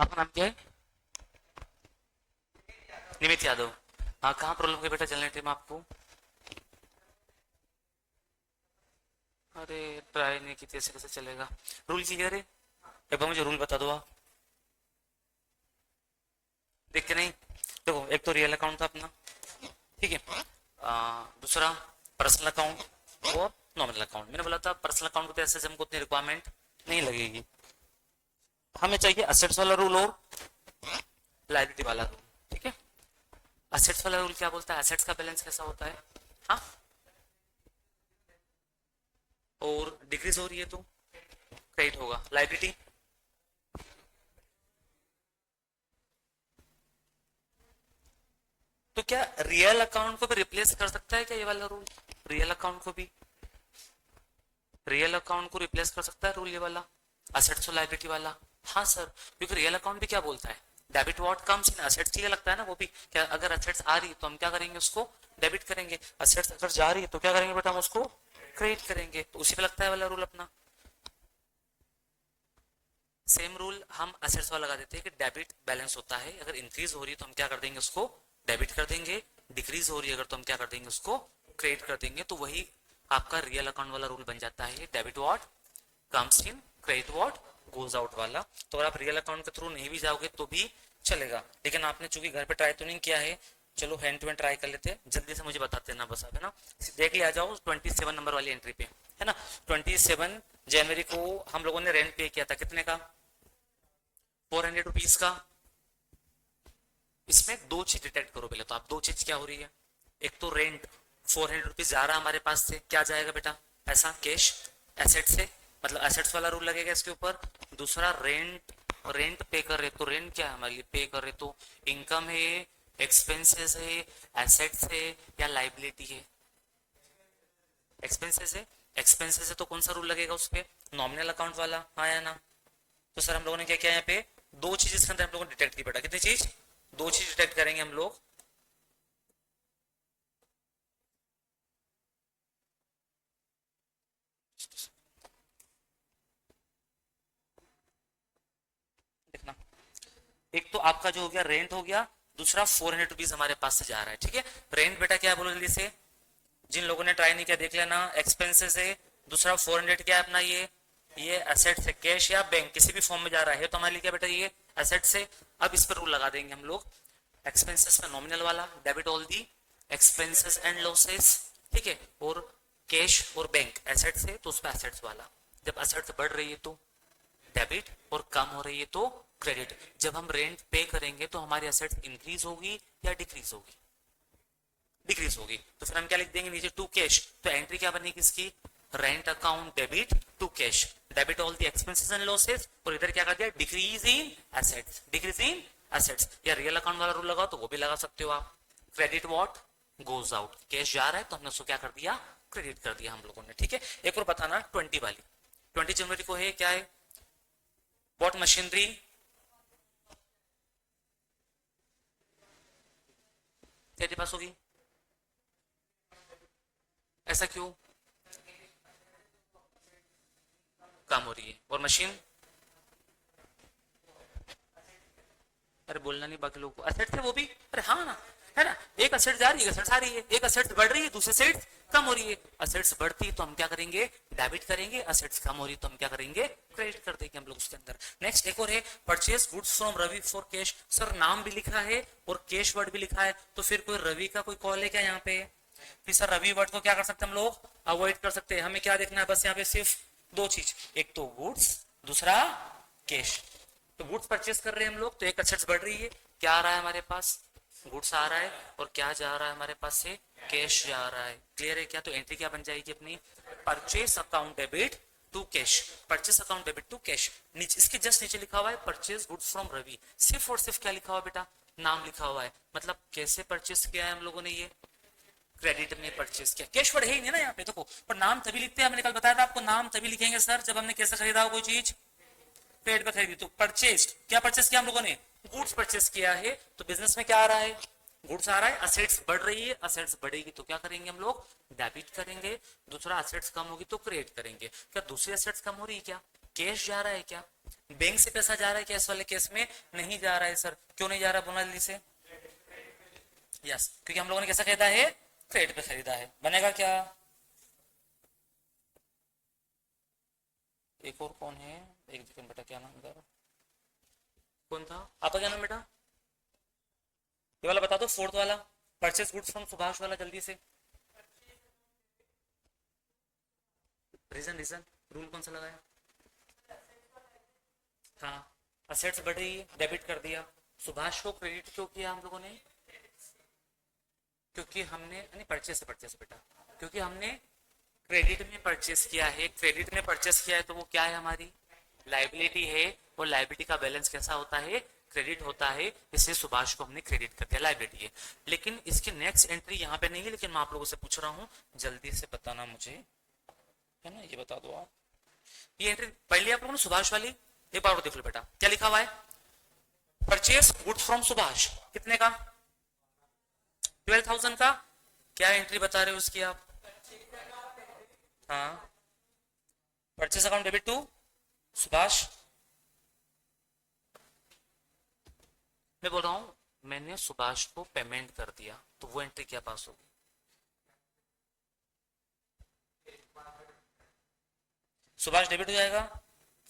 आपका नाम क्या है? निमित यादव। हाँ, कहाँ प्रॉब्लम है बेटा जनरेटर में आपको? अरे, ट्राई नहीं की ऐसे कैसे चलेगा? रूल क्लियर है? एक बार मुझे रूल बता दो आप। देख के नहीं? देखो, एक तो रियल अकाउंट था अपना, ठीक है। दूसरा पर्सनल अकाउंट और नॉमिनल अकाउंट। मैंने बोला था पर्सनल अकाउंट को तो ऐसे हमको उतनी रिक्वायरमेंट नहीं लगेगी, हमें चाहिए असेट्स वाला रूल और लायबिलिटी वाला रूल, ठीक है। असेट्स वाला रूल क्या बोलता है? असेट्स का बैलेंस कैसा होता है? हाँ, और डिक्रीज हो रही है तो क्रेडिट होगा। लायबिलिटी, तो क्या रियल अकाउंट को भी रिप्लेस कर सकता है क्या ये वाला रूल? रियल अकाउंट को भी, रियल अकाउंट को रिप्लेस कर सकता है रूल ये वाला, असेट्स और लायबिलिटी वाला। हाँ सर, क्योंकि रियल अकाउंट भी क्या बोलता है? Debit what comes in assets, के लिए लगता है ना वो भी। क्या अगर असेट्स आ रही है तो हम क्या करेंगे? उसको डेबिट करेंगे। असेट्स अगर जा रही है तो क्या करेंगे बेटा? हम उसको क्रेडिट करेंगे। तो उसी पे लगता है वाला रूल अपना। सेम रूल हम असेट्स वाला लगा देते हैं कि डेबिट बैलेंस होता है, अगर इंक्रीज हो रही है तो हम क्या कर देंगे? उसको डेबिट कर देंगे। डिक्रीज हो रही है अगर तो हम क्या कर देंगे? उसको क्रेडिट कर देंगे। तो वही आपका रियल अकाउंट वाला रूल बन जाता है, debit what comes in, credit what goes out वाला। तो अगर आप रियल अकाउंट के थ्रू नहीं भी जाओगे तो भी चलेगा, लेकिन आपने चूंकि घर पे ट्राई तो नहीं किया है, चलो हैंड टू हैंड ट्राई कर लेते हैं। जल्दी से मुझे बताते ना बस आप, है ना। देख लिया जाओ 27 नंबर वाली एंट्री पे, है ना। 27 जनवरी को हम लोगों ने रेंट पे किया था, कितने का? 400 रुपीज का। इसमें दो चीज डिटेक्ट करो पहले तो आप, दो चीज क्या हो रही है? एक तो रेंट 400 रुपीज जा रहा है हमारे पास से, क्या जाएगा बेटा? ऐसा कैश एसेट से, मतलब एसेट्स वाला रूल लगेगा इसके ऊपर। दूसरा रेंट, रेंट पे कर रहे तो रेंट क्या है हमारे लिए? पे कर रहे तो इनकम है, एक्सपेंसेस है, एसेट्स है या लाइबिलिटी है? एक्सपेंसेस है। एक्सपेंसेस है तो कौन सा रूल लगेगा उस पे? नॉमिनल अकाउंट वाला, हाँ या ना? तो सर हम लोगों ने क्या किया यहाँ पे? दो चीज इसके अंदर हम लोगों ने डिटेक्ट की बेटा, कितनी चीज? दो चीज डिटेक्ट करेंगे हम लोग। देखना, एक तो आपका जो हो गया रेंट हो गया, दूसरा 400 रुपीज हमारे पास से जा रहा है, ठीक है। रेंट बेटा क्या है बोलो जल्दी से, जिन लोगों ने ट्राई नहीं किया देख लेना। एक्सपेंसेस है। दूसरा 400 क्या है अपना? ये एसेट है, कैश या बैंक किसी भी फॉर्म में जा रहा है तो हमारे लिए क्या बेटा? ये एसेट से। अब इस पर रूल लगा देंगे हम लोग। एक्सपेंसेस में नॉमिनल वाला, debit all the expenses and losses, ठीक है। और कैश और बैंक एसेट्स है तो उस पर एसेट्स वाला। जब एसेट्स बढ़ रही है तो डेबिट और कम हो रही है तो क्रेडिट। जब हम रेंट पे करेंगे तो हमारी एसेट्स इंक्रीज होगी या डिक्रीज होगी? डिक्रीज होगी। तो फिर हम क्या लिख देंगे नीचे? To cash. तो एंट्री क्या बनेगी इसकी? Rent account debit to cash, debit all the expenses and losses. और इधर क्या कर दिया? Decrease in assets, decrease in assets. या रियल अकाउंट वाला रूल लगाओ तो वो भी लगा सकते हो आप। Credit what goes out, cash जा रहा है तो हमने उसको क्या कर दिया? क्रेडिट कर दिया हम लोगों ने, ठीक है। एक और बताना 20 वाली, 20 जनवरी को है क्या है? वॉट मशीनरी तेरे पास होगी? ऐसा क्यों? काम हो रही है और मशीन, अरे बोलना नहीं बाकी लोगों को, असेट्स है वो भी, अरे हाँ ना, है ना। एक असेट जा रही है, एक असेट्स आ रही है, एक असेट्स बढ़ रही है, दूसरी असेट्स कम हो रही है। असेट्स बढ़ती है तो हम क्या करेंगे? डेबिट करेंगे। असेट्स कम हो रही है तो हम क्या करेंगे? क्रेडिट कर देंगे हम लोग उसके अंदर। नेक्स्ट एक और है, purchase goods from Ravi for cash. Sir नाम भी लिखा है और कैश वर्ड भी लिखा है, तो फिर कोई रवि का कोई कॉल है क्या यहाँ पे? फिर सर रवि वर्ड को क्या कर सकते हैं हम लोग? अवॉइड कर सकते हैं। हमें क्या देखना है बस यहाँ पे? सिर्फ दो चीज, एक तो गुड्स, दूसरा कैश। तो गुड्स परचेस कर रहे हैं हम लोग तो एक असेट्स बढ़ रही है, क्या आ रहा है हमारे पास? गुड्स आ रहा है। और क्या जा रहा है हमारे पास से? कैश जा रहा है। क्लियर है क्या? तो एंट्री क्या बन जाएगी अपनी? Purchase account debit to cash, purchase account debit to cash. नीचे इसके जस्ट नीचे लिखा हुआ है परचेस गुड्स फ्रॉम रवि। सिर्फ और सिर्फ क्या लिखा हुआ है बेटा? नाम लिखा हुआ है। मतलब कैसे परचेस किया है हम लोगों ने? ये क्रेडिट में परचेस किया। कैश वर्ड है ही नहीं ना यहाँ पे, देखो। पर नाम तभी लिखते हैं, हमने कल बताया था आपको, नाम तभी लिखेंगे सर जब हमने कैसे खरीदा हो कोई चीज, पेड पे खरीदी। तो परचेज, क्या परचेस किया हम लोगों ने? गुड्स परचेस किया है। तो बिजनेस में क्या आ रहा है? गुड्स आ रहा है। असेट्स बढ़ रही है, असेट्स बढ़ेगी तो क्या करेंगे हम लोग? डेबिट करेंगे। दूसरा असेट्स कम होगी तो क्रेडिट करेंगे। क्या दूसरी असेट्स कम हो रही है क्या? कैश जा रहा है क्या? बैंक से पैसा जा रहा है क्या इस वाले केस में? नहीं जा रहा है सर। क्यों नहीं जा रहा, बोलना जल्दी से। यस, क्योंकि हम लोगों ने कैसा खरीदा है? क्रेडिट पे खरीदा है। बनेगा क्या? एक और कौन है, एक सेकंड बेटा, क्या नाम था, कौन था आपका, क्या नाम बेटा? ये वाला बता दो, फोर्थ वाला, परचेस गुड्स फ्रॉम सुभाष वाला, जल्दी से। रीजन, रीजन रूल कौन सा लगाया? हाँ, असेट्स बढ़ रही है, डेबिट कर दिया। सुभाष को क्रेडिट क्यों किया हम लोगों ने? क्योंकि हमने, नहीं परचेस से, परचेस बेटा, क्योंकि हमने क्रेडिट में परचेस किया है। क्रेडिट में परचेस किया है तो वो क्या है, हमारी लाइबिलिटी है। और लाइबिलिटी का बैलेंस कैसा होता है? क्रेडिट होता है। इसलिए सुभाष को हमने क्रेडिट कर दिया, लाइबिलिटी है। लेकिन इसकी नेक्स्ट एंट्री यहाँ पे नहीं है, लेकिन मैं आप लोगों से पूछ रहा हूँ, जल्दी से बताना मुझे, है ना, ये बता दो आप। ये एंट्री पढ़ लिया आप लोगों ने सुभाष वाली? एक बार देख लो बेटा, क्या लिखा हुआ है? परचेस गुड्स फ्रॉम सुभाष, कितने का? 12,000 का। क्या एंट्री बता रहे हो उसकी आप? हाँ, purchase account debit to Subhash. मैं बोल रहा हूं मैंने सुभाष को पेमेंट कर दिया, तो वो एंट्री क्या पास होगी? सुभाष डेबिट हो जाएगा।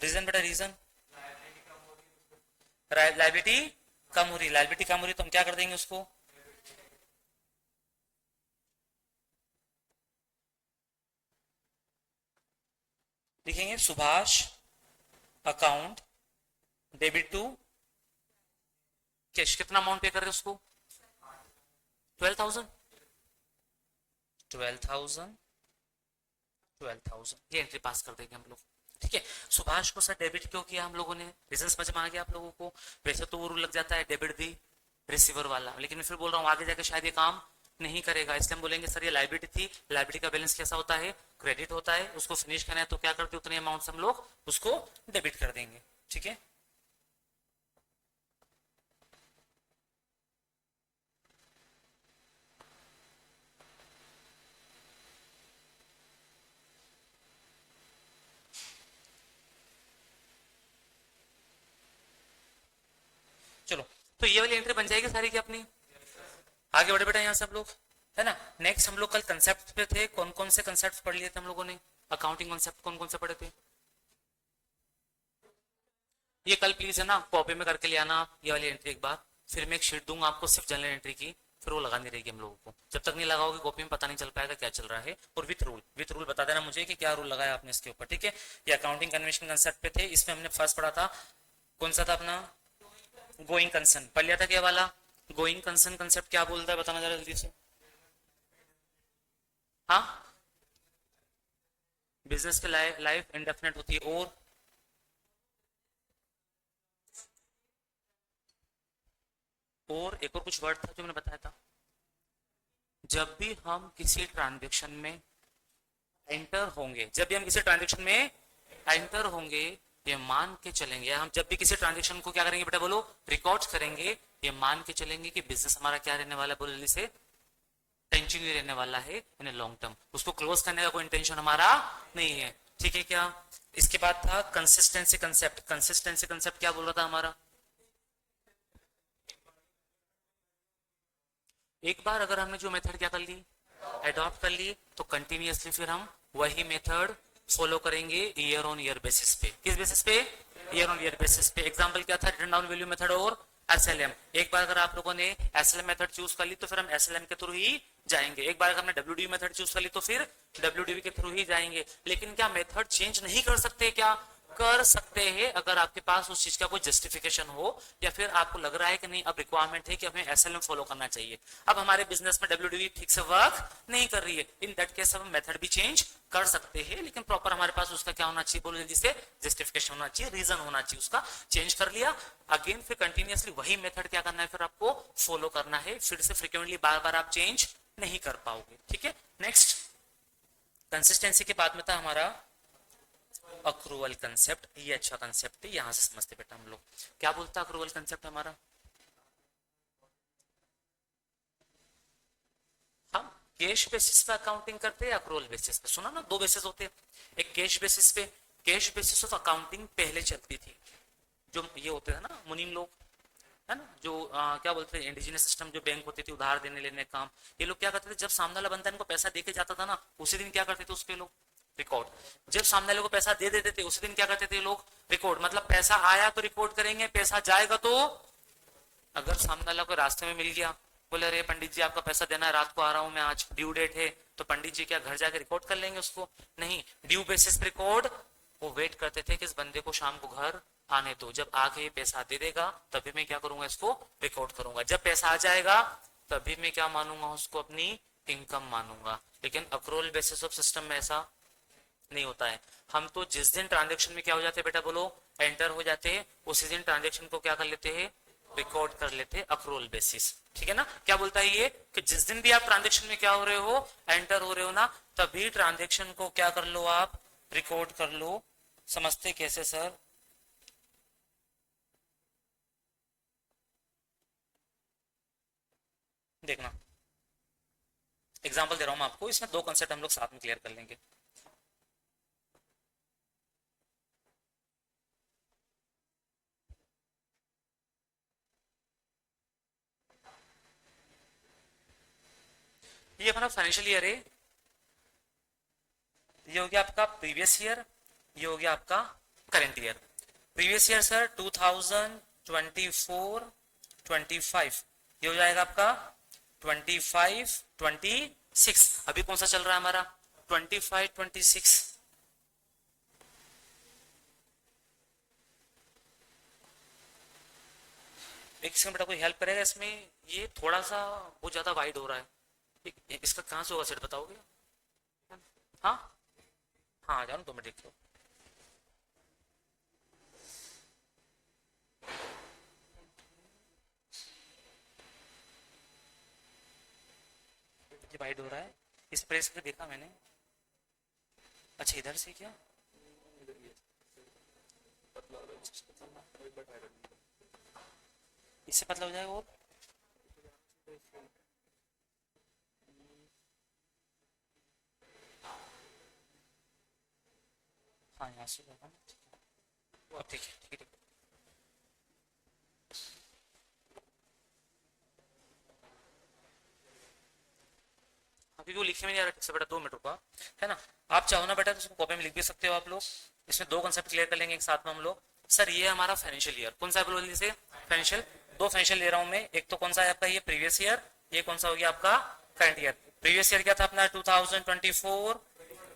रीजन बेटा, रीजन लाइबिलिटी कम हो रही, लाइबिलिटी कम हो रही तो हम क्या कर देंगे उसको? लिखेंगे Subhash account debit to cash. कितना अमाउंट पे कर रहे हैं उसको? 12,000, 12,000, 12,000, ये एंट्री पास कर देंगे हम लोग। ठीक है, सुभाष को सर डेबिट क्यों किया हम लोगों ने? रीजन समझ में आ गया आप लोगों को? वैसे तो वो रूल लग जाता है डेबिट दी रिसीवर वाला, लेकिन मैं फिर बोल रहा हूँ आगे जाके शायद ये काम नहीं करेगा, इसलिए हम बोलेंगे सर ये लाइबिलिटी थी, लाइबिलिटी का बैलेंस कैसा होता है? क्रेडिट होता है। उसको फिनिश करना है तो क्या करते, उतने अमाउंट से हम लोग उसको डेबिट कर देंगे। ठीक है, चलो, तो ये वाली एंट्री बन जाएगी सारी की अपनी। आगे बढ़े बेटा यहाँ से हम लोग, है ना। नेक्स्ट हम लोग कल कंसेप्ट पे थे, कौन कौन से कंसेप्ट पढ़ लिए थे हम लोगों ने? अकाउंटिंग कंसेप्ट कौन कौन से पढ़े थे? ये कल प्लीज है ना कॉपी में करके ले आना आप, ये वाली एंट्री एक बार। फिर मैं एक शीट दूंगा आपको सिर्फ जनरल एंट्री की, फिर वो लगानी रहेगी हम लोगों को। जब तक नहीं लगाओगे कॉपी में पता नहीं चल पाएगा क्या चल रहा है। और विथ रूल बता देना मुझे कि क्या रूल लगाया आपने इसके ऊपर। ठीक है, ये अकाउंटिंग कन्वेंशन कंसेप्ट पे थे, इसमें हमने फर्स्ट पढ़ा था, कौन सा था अपना? गोइंग कंसर्न पढ़ लिया था क्या वाला? गोइंग कंसर्न कंसेप्ट क्या बोलता है बताना जरा जल्दी से। हाँ, बिजनेस की लाइफ इंडेफिनेट होती है। और एक और कुछ वर्ड था जो मैंने बताया था, जब भी हम किसी ट्रांजेक्शन में एंटर होंगे, जब भी हम किसी ट्रांजेक्शन में एंटर होंगे, ये मान के चलेंगे, हम जब भी किसी ट्रांजेक्शन को क्या करेंगे बेटा, बोलो, रिकॉर्ड करेंगे, ये मान के चलेंगे कि बिजनेस हमारा क्या रहने वाला है, बोलो जल्दी से, कंटिन्यू रहने वाला है इन लॉन्ग टर्म। उसको क्लोज करने का कोई इंटेंशन हमारा नहीं है। ठीक है क्या? इसके बाद था कंसिस्टेंसी कंसेप्ट। कंसिस्टेंसी कंसेप्ट क्या बोल रहा था हमारा? एक बार अगर हमने जो मेथड क्या कर ली, अडॉप्ट कर ली, तो कंटिन्यूअसली फिर हम वही मेथड फॉलो करेंगे ईयर ऑन ईयर बेसिस पे। किस बेसिस पे? ईयर ऑन ईयर बेसिस पे। एग्जांपल क्या था? रिटर्न डाउन वैल्यू मेथड और एसएलएम। एक बार अगर आप लोगों ने एसएलएम मेथड चूज कर ली तो फिर हम एसएलएम के थ्रू ही जाएंगे। एक बार अगर हमने डब्ल्यूडीवी मेथड चूज कर ली तो फिर डब्ल्यूडीवी के थ्रू ही जाएंगे। लेकिन क्या मेथड चेंज नहीं कर सकते? क्या कर सकते हैं, अगर आपके पास उस चीज का कोई जस्टिफिकेशन हो, या फिर आपको लग रहा है कि नहीं अब रिक्वायरमेंट है कि हमें एसएलएम फॉलो करना चाहिए। अब हमारे बिजनेस में डब्ल्यूडीवी ठीक से वर्क नहीं कर रही है, इन दैट केस हम मेथड भी चेंज कर सकते हैं, लेकिन प्रॉपर हमारे पास उसका क्या होना चाहिए, बोलो जल्दी से, जस्टिफिकेशन होना चाहिए, रीजन होना चाहिए उसका। चेंज कर लिया, अगेन फिर कंटिन्यूअसली वही मेथड क्या करना है, फिर आपको फॉलो करना है। फिर से फ्रिक्वेंटली बार बार आप चेंज नहीं कर पाओगे। ठीक है, नेक्स्ट कंसिस्टेंसी के बाद में था हमारा अक्रूवल कंसेप्ट। ये अच्छा कंसेप्ट है, यहां से समझते बेटा हम लोग क्या बोलता है अक्रूवल कंसेप्ट हमारा। हम कैश बेसिस पे अकाउंटिंग करते हैं, अक्रूवल बेसिस पे। सुना ना, दो बेसिस होते हैं, एक कैश बेसिस पे कैश बेसिस ऑफ अकाउंटिंग पहले चलती थी। जो ये होते थे ना मुनीम लोग, है ना, जो क्या बोलते थे इंडिजिनस सिस्टम, जो बैंक होती थी उधार देने लेने का काम, ये लोग क्या करते थे, जब सामने वाला बंदा इनको पैसा दे के जाता था ना, उसी दिन क्या करते थे उस पे लोग रिकॉर्ड। जब सामने वाले को पैसा दे देते थे उसी दिन क्या करते थे लोग रिकॉर्ड। मतलब पैसा आया तो रिकॉर्ड करेंगे, पैसा जाएगा तो, अगर सामने वाला को रास्ते में मिल गया, बोले अरे पंडित जी आपका पैसा देना है, रात को आ रहा हूं मैं, आज ड्यू डेट है, तो पंडित जी क्या घर जाके रिकॉर्ड कर लेंगे उसको? नहीं, ड्यू बेसिस रिकॉर्ड। वो वेट करते थे कि इस बंदे को शाम को घर आने दो, जब आके पैसा दे देगा तभी मैं क्या करूंगा, इसको रिकॉर्ड करूंगा। जब पैसा आ जाएगा तभी मैं क्या मानूंगा, उसको अपनी इनकम मानूंगा। लेकिन अक्रोल बेसिस ऑफ सिस्टम में ऐसा नहीं होता है। हम तो जिस दिन ट्रांजेक्शन में क्या हो जाते हैं बेटा, बोलो, एंटर हो जाते हैं, उसी दिन ट्रांजेक्शन को क्या कर लेते हैं, रिकॉर्ड कर लेते हैं अक्रोल बेसिस। ठीक है ना? क्या बोलता है ये कि जिस दिन भी आप ट्रांजेक्शन में क्या हो रहे हो, एंटर हो रहे हो ना, तभी ट्रांजेक्शन को क्या कर लो, आप रिकॉर्ड कर लो। समझते कैसे सर? देखना, एग्जांपल दे रहा हूं मैं आपको, इसमें दो कंसेप्ट हम लोग साथ में क्लियर कर लेंगे। ये हमारा फाइनेंशियल ईयर है, ये हो गया आपका प्रीवियस ईयर, ये हो गया आपका current year. Previous year sir 2024 25, ये हो जाएगा आपका 25 26। अभी कौन सा चल रहा है हमारा, 25 26। एक सेकंड बेटा, कोई हेल्प करेगा इसमें? ये थोड़ा सा बहुत ज्यादा वाइड हो रहा है, इसका कहाँ से होगा सेट बताओगे? हाँ हाँ, जानो तो मैं देख लो। ये वाइड हो रहा है, इस प्रेस करके देखा मैंने। अच्छा इधर से क्या, इससे पतला हो जाएगा और हाँ यहाँ से होगा ना। अब ठीक है, ठीक है। अभी वो लिखने में नहीं आ रहा ठीक से बेटा, 2 मिनट रुका, है ना? आप चाहो ना बेटा तो उसको कॉपी में लिख भी सकते हो आप लोग। इसमें दो कंसेप्ट क्लियर कर लेंगे एक साथ में हम लोग। सर ये हमारा फाइनेंशियल ईयर, कौन सा बोल से फाइनेंशियल, दो फाइनेंशियल ले रहा हूं मैं। एक तो कौन सा है आपका ये प्रीवियस ईयर, ये कौन सा हो गया आपका करंट ईयर। प्रीवियस ईयर क्या था अपना 2024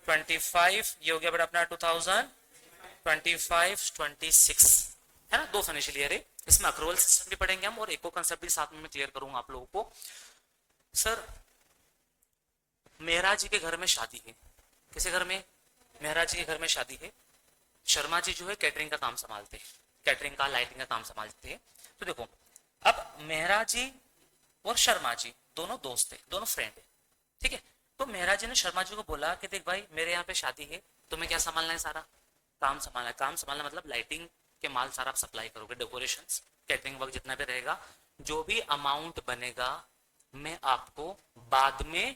25, ये हो गया बेटा अपना 2025 26, है ना? दो फाइनेंशियल ईयर है, इसमें अक्रूवल सिस्टम भी पढ़ेंगे हम और एक कंसेप्ट भी साथ में मैं क्लियर करूंगा आप लोगों को। सर मेहरा जी के घर में शादी है, किसी घर में, मेहरा जी के घर में शादी है। शर्मा जी जो है कैटरिंग का काम संभालते हैं, कैटरिंग का लाइटिंग का काम संभालते हैं। तो देखो अब मेहरा जी और शर्मा जी दोनों दोस्त है, दोनों फ्रेंड है, ठीक है? तो मेहरा जी ने शर्मा जी को बोला कि देख भाई मेरे यहाँ पे शादी है, तुम्हें क्या संभालना है, सारा काम संभालना है। काम संभालना मतलब लाइटिंग के माल सारा आप सप्लाई करोगे, डेकोरेशंस, कैटरिंग वर्क जितना भी रहेगा, जो भी अमाउंट बनेगा मैं आपको बाद में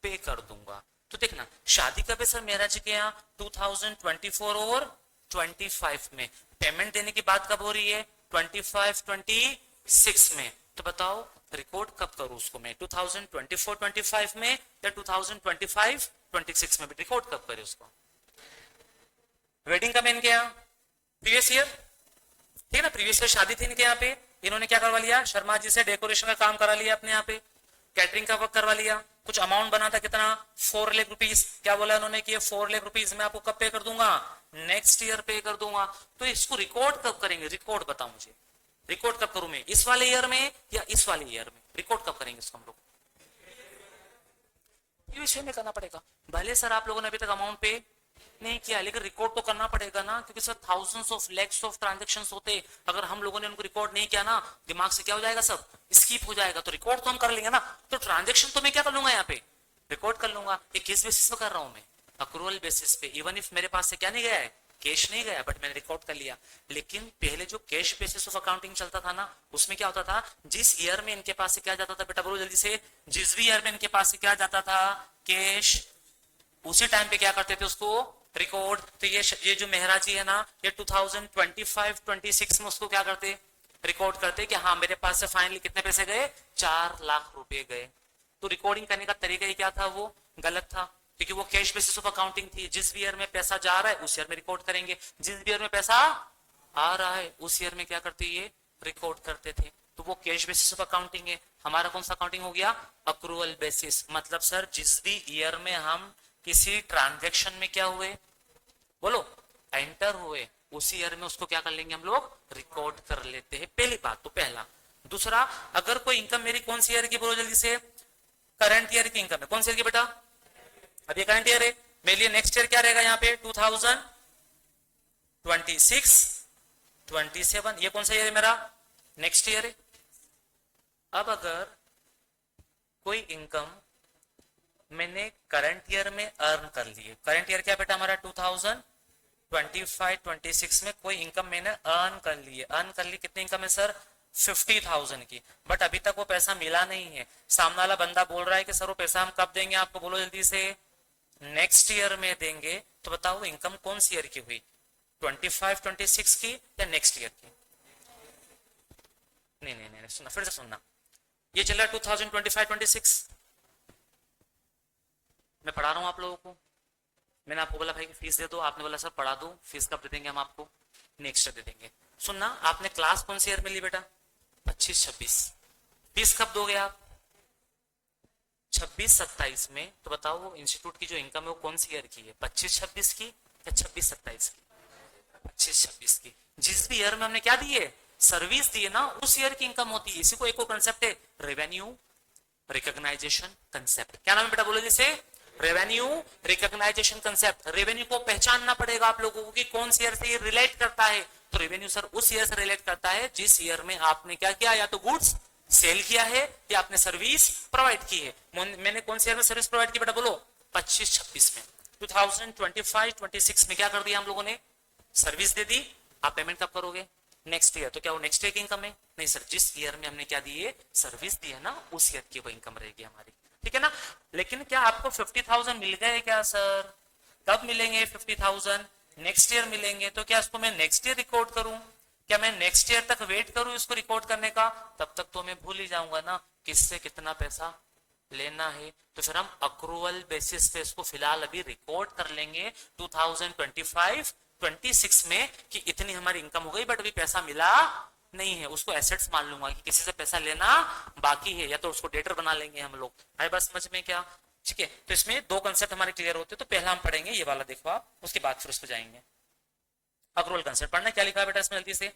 पे कर दूंगा। तो देखना शादी कब है सर मेहरा जी के यहाँ, 2024 और 25 में। पेमेंट देने की बात कब हो रही है, 25 26 में। तो बताओ रिकॉर्ड कब करूं उसको मैं, 2024 25 में या 2025 26 में? रिकॉर्ड कब करे उसको? वेडिंग का मेन क्या, प्रीवियस ईयर, ठीक है ना? प्रीवियस ईयर शादी थी इनके यहाँ पे, इन्होंने क्या करवा लिया, शर्मा जी से डेकोरेशन का काम करा लिया अपने यहाँ पे, कैटरिंग का वर्क करवा लिया, कुछ अमाउंट बना था कितना, 4 लाख रुपीज। क्या बोला उन्होंने कि 4 लाख रुपीज मैं आपको कब पे कर दूंगा, नेक्स्ट ईयर पे कर दूंगा। तो इसको रिकॉर्ड कब करेंगे, रिकॉर्ड बताओ मुझे, रिकॉर्ड कब करूं मैं, इस वाले ईयर में या इस वाले ईयर में? रिकॉर्ड कब करेंगे इसको हम लोग? ये विषय में करना पड़ेगा। भले सर आप लोगों ने अभी तक अमाउंट पे नहीं किया, लेकिन रिकॉर्ड तो करना पड़ेगा ना, क्योंकि sir thousands of lakhs of transactions होते, अगर हम लोगों ने उनको रिकॉर्ड नहीं किया ना, दिमाग से क्या हो जाएगा, सब स्किप हो जाएगा। तो रिकॉर्ड तो हम कर लेंगे ना, तो ट्रांजैक्शन तो मैं क्या कर लूंगा यहाँ पे, रिकॉर्ड कर लूंगा। ये किस बेसिस पे कर रहा हूं मैं, अक्रूवल बेसिस पे। इवन इफ मेरे पास से क्या नहीं गया है, कैश नहीं गया, बट मैंने रिकॉर्ड कर लिया। लेकिन पहले जो कैश बेसिस ऑफ अकाउंटिंग चलता था ना, उसमें क्या होता था, जिस ईयर में इनके पास से क्या जाता था, बेटा बोलो जल्दी से, जिस भी ईयर में इनके पास से क्या जाता था कैश, उसी टाइम पे क्या करते थे उसको रिकॉर्ड। तो ये जो मेहरा जी है ना, ये 2025-26 में उसको क्या करते, रिकॉर्ड करते कि हाँ मेरे पास से फाइनली कितने पैसे गए, 4 लाख रुपए गए। तो रिकॉर्डिंग करने का तरीका ही क्या था, वो गलत था, क्योंकि वो कैश बेसिस ऑफ अकाउंटिंग थी। जिस ईयर में पैसा जा रहा है उस ईयर में रिकॉर्ड करेंगे, जिस ईयर में पैसा आ रहा है उस ईयर में क्या करते, ये रिकॉर्ड करते थे। तो वो कैश बेसिस ऑफ अकाउंटिंग है। हमारा कौन सा अकाउंटिंग हो गया, अक्रूवल बेसिस। मतलब सर जिस भी ईयर में हम किसी ट्रांजेक्शन में क्या हुए, बोलो, एंटर हुए, उसी ईयर में उसको क्या कर लेंगे हम लोग, रिकॉर्ड कर लेते हैं। पहली बात तो पहला। दूसरा, अगर कोई इनकम मेरी कौन सी ईयर की, बोलो जल्दी से, करंट ईयर की इनकम है। कौन सी ईयर की बेटा, अब ये करंट ईयर है, मेरे लिए नेक्स्ट ईयर क्या रहेगा यहाँ पे, 2026 27, ये कौन सा ईयर है मेरा, नेक्स्ट ईयर है। अब अगर कोई इनकम मैंने करंट ईयर में अर्न कर ली है, करंट ईयर क्या बेटा हमारा 2025-26 में कोई इनकम मैंने अर्न कर ली है, अर्न कर ली, कितनी इनकम है सर, 50,000 की, बट अभी तक वो पैसा मिला नहीं है। सामने वाला बंदा बोल रहा है कि सर वो पैसा हम कब देंगे आपको, बोलो जल्दी से, नेक्स्ट ईयर में देंगे। तो बताओ इनकम कौन सी ईयर की हुई, 25-26 की या नेक्स्ट ईयर की? नहीं नहीं नहीं, सुनना, फिर से सुनना, ये चल रहा है 2025-26, मैं पढ़ा रहा हूं आप लोगों को। मैंने आपको बोला भाई फीस दे दो, आपने बोला सर पढ़ा दो, फीस कब दे देंगे हम आपको, नेक्स्ट ईयर दे देंगे। सुनना, आपने क्लास कौन सी ईयर में ली बेटा, 25-26, फीस कब दोगे आप, 26-27 में। तो बताओ वो इंस्टीट्यूट की जो इनकम है वो कौन सी ईयर की है, 25-26 की या 26-27 की, 25-26 की। जिस भी ईयर में हमने क्या दिए, सर्विस दिए ना, उस ईयर की इनकम होती है। इसी को एक और कंसेप्ट है, रेवेन्यू रिकॉग्नाइजेशन कंसेप्ट। क्या नाम है बेटा, बोलो जिसे, रेवेन्यू रिकॉग्नाइजेशन कंसेप्ट। रेवेन्यू को पहचानना पड़ेगा आप लोगों को कि कौन सी ईयर से ये रिलेट करता है। तो रेवेन्यू सर उस ईयर से रिलेट करता है जिस ईयर में आपने क्या किया, या तो गुड्स सेल किया है या आपने सर्विस प्रोवाइड की है। मैंने कौन सी ईयर में सर्विस प्रोवाइड की बेटा, बोलो 25-26 में। 2025-26 में क्या कर दिया हम लोगों ने, सर्विस दे दी। आप पेमेंट कब करोगे, नेक्स्ट ईयर। तो क्या वो नेक्स्ट ईयर की इनकम है, नहीं सर, जिस ईयर में हमने क्या दिए, सर्विस दी है ना, उस ईयर की वो इनकम रहेगी हमारी, ठीक है ना। लेकिन क्या आपको 50,000 मिल गए क्या सर, कब मिलेंगे 50,000, नेक्स्ट ईयर मिलेंगे। तो क्या इसको मैं नेक्स्ट ईयर रिकॉर्ड करूं, क्या मैं नेक्स्ट ईयर तक वेट करूं इसको रिकॉर्ड करने का, तब तक तो मैं भूल ही जाऊंगा ना किससे कितना पैसा लेना है। तो फिर हम अक्रूवल बेसिस पे इसको फिलहाल अभी रिकॉर्ड कर लेंगे 2025-26 में कि इतनी हमारी इनकम हो गई, बट अभी पैसा मिला नहीं है। उसको एसेट्स मान लूंगा कि किसी से पैसा लेना बाकी है, या तो उसको डेटर बना लेंगे हम लोग। आए बात समझ में क्या, ठीक है। तो इसमें दो कंसेप्ट हमारे क्लियर होते हैं। तो पहला हम पढ़ेंगे ये वाला, देखो आप, उसके बाद फिर उसको जाएंगे अक्रूवल कंसेप्ट पढ़ना। क्या लिखा है बेटा इसमें जल्दी से,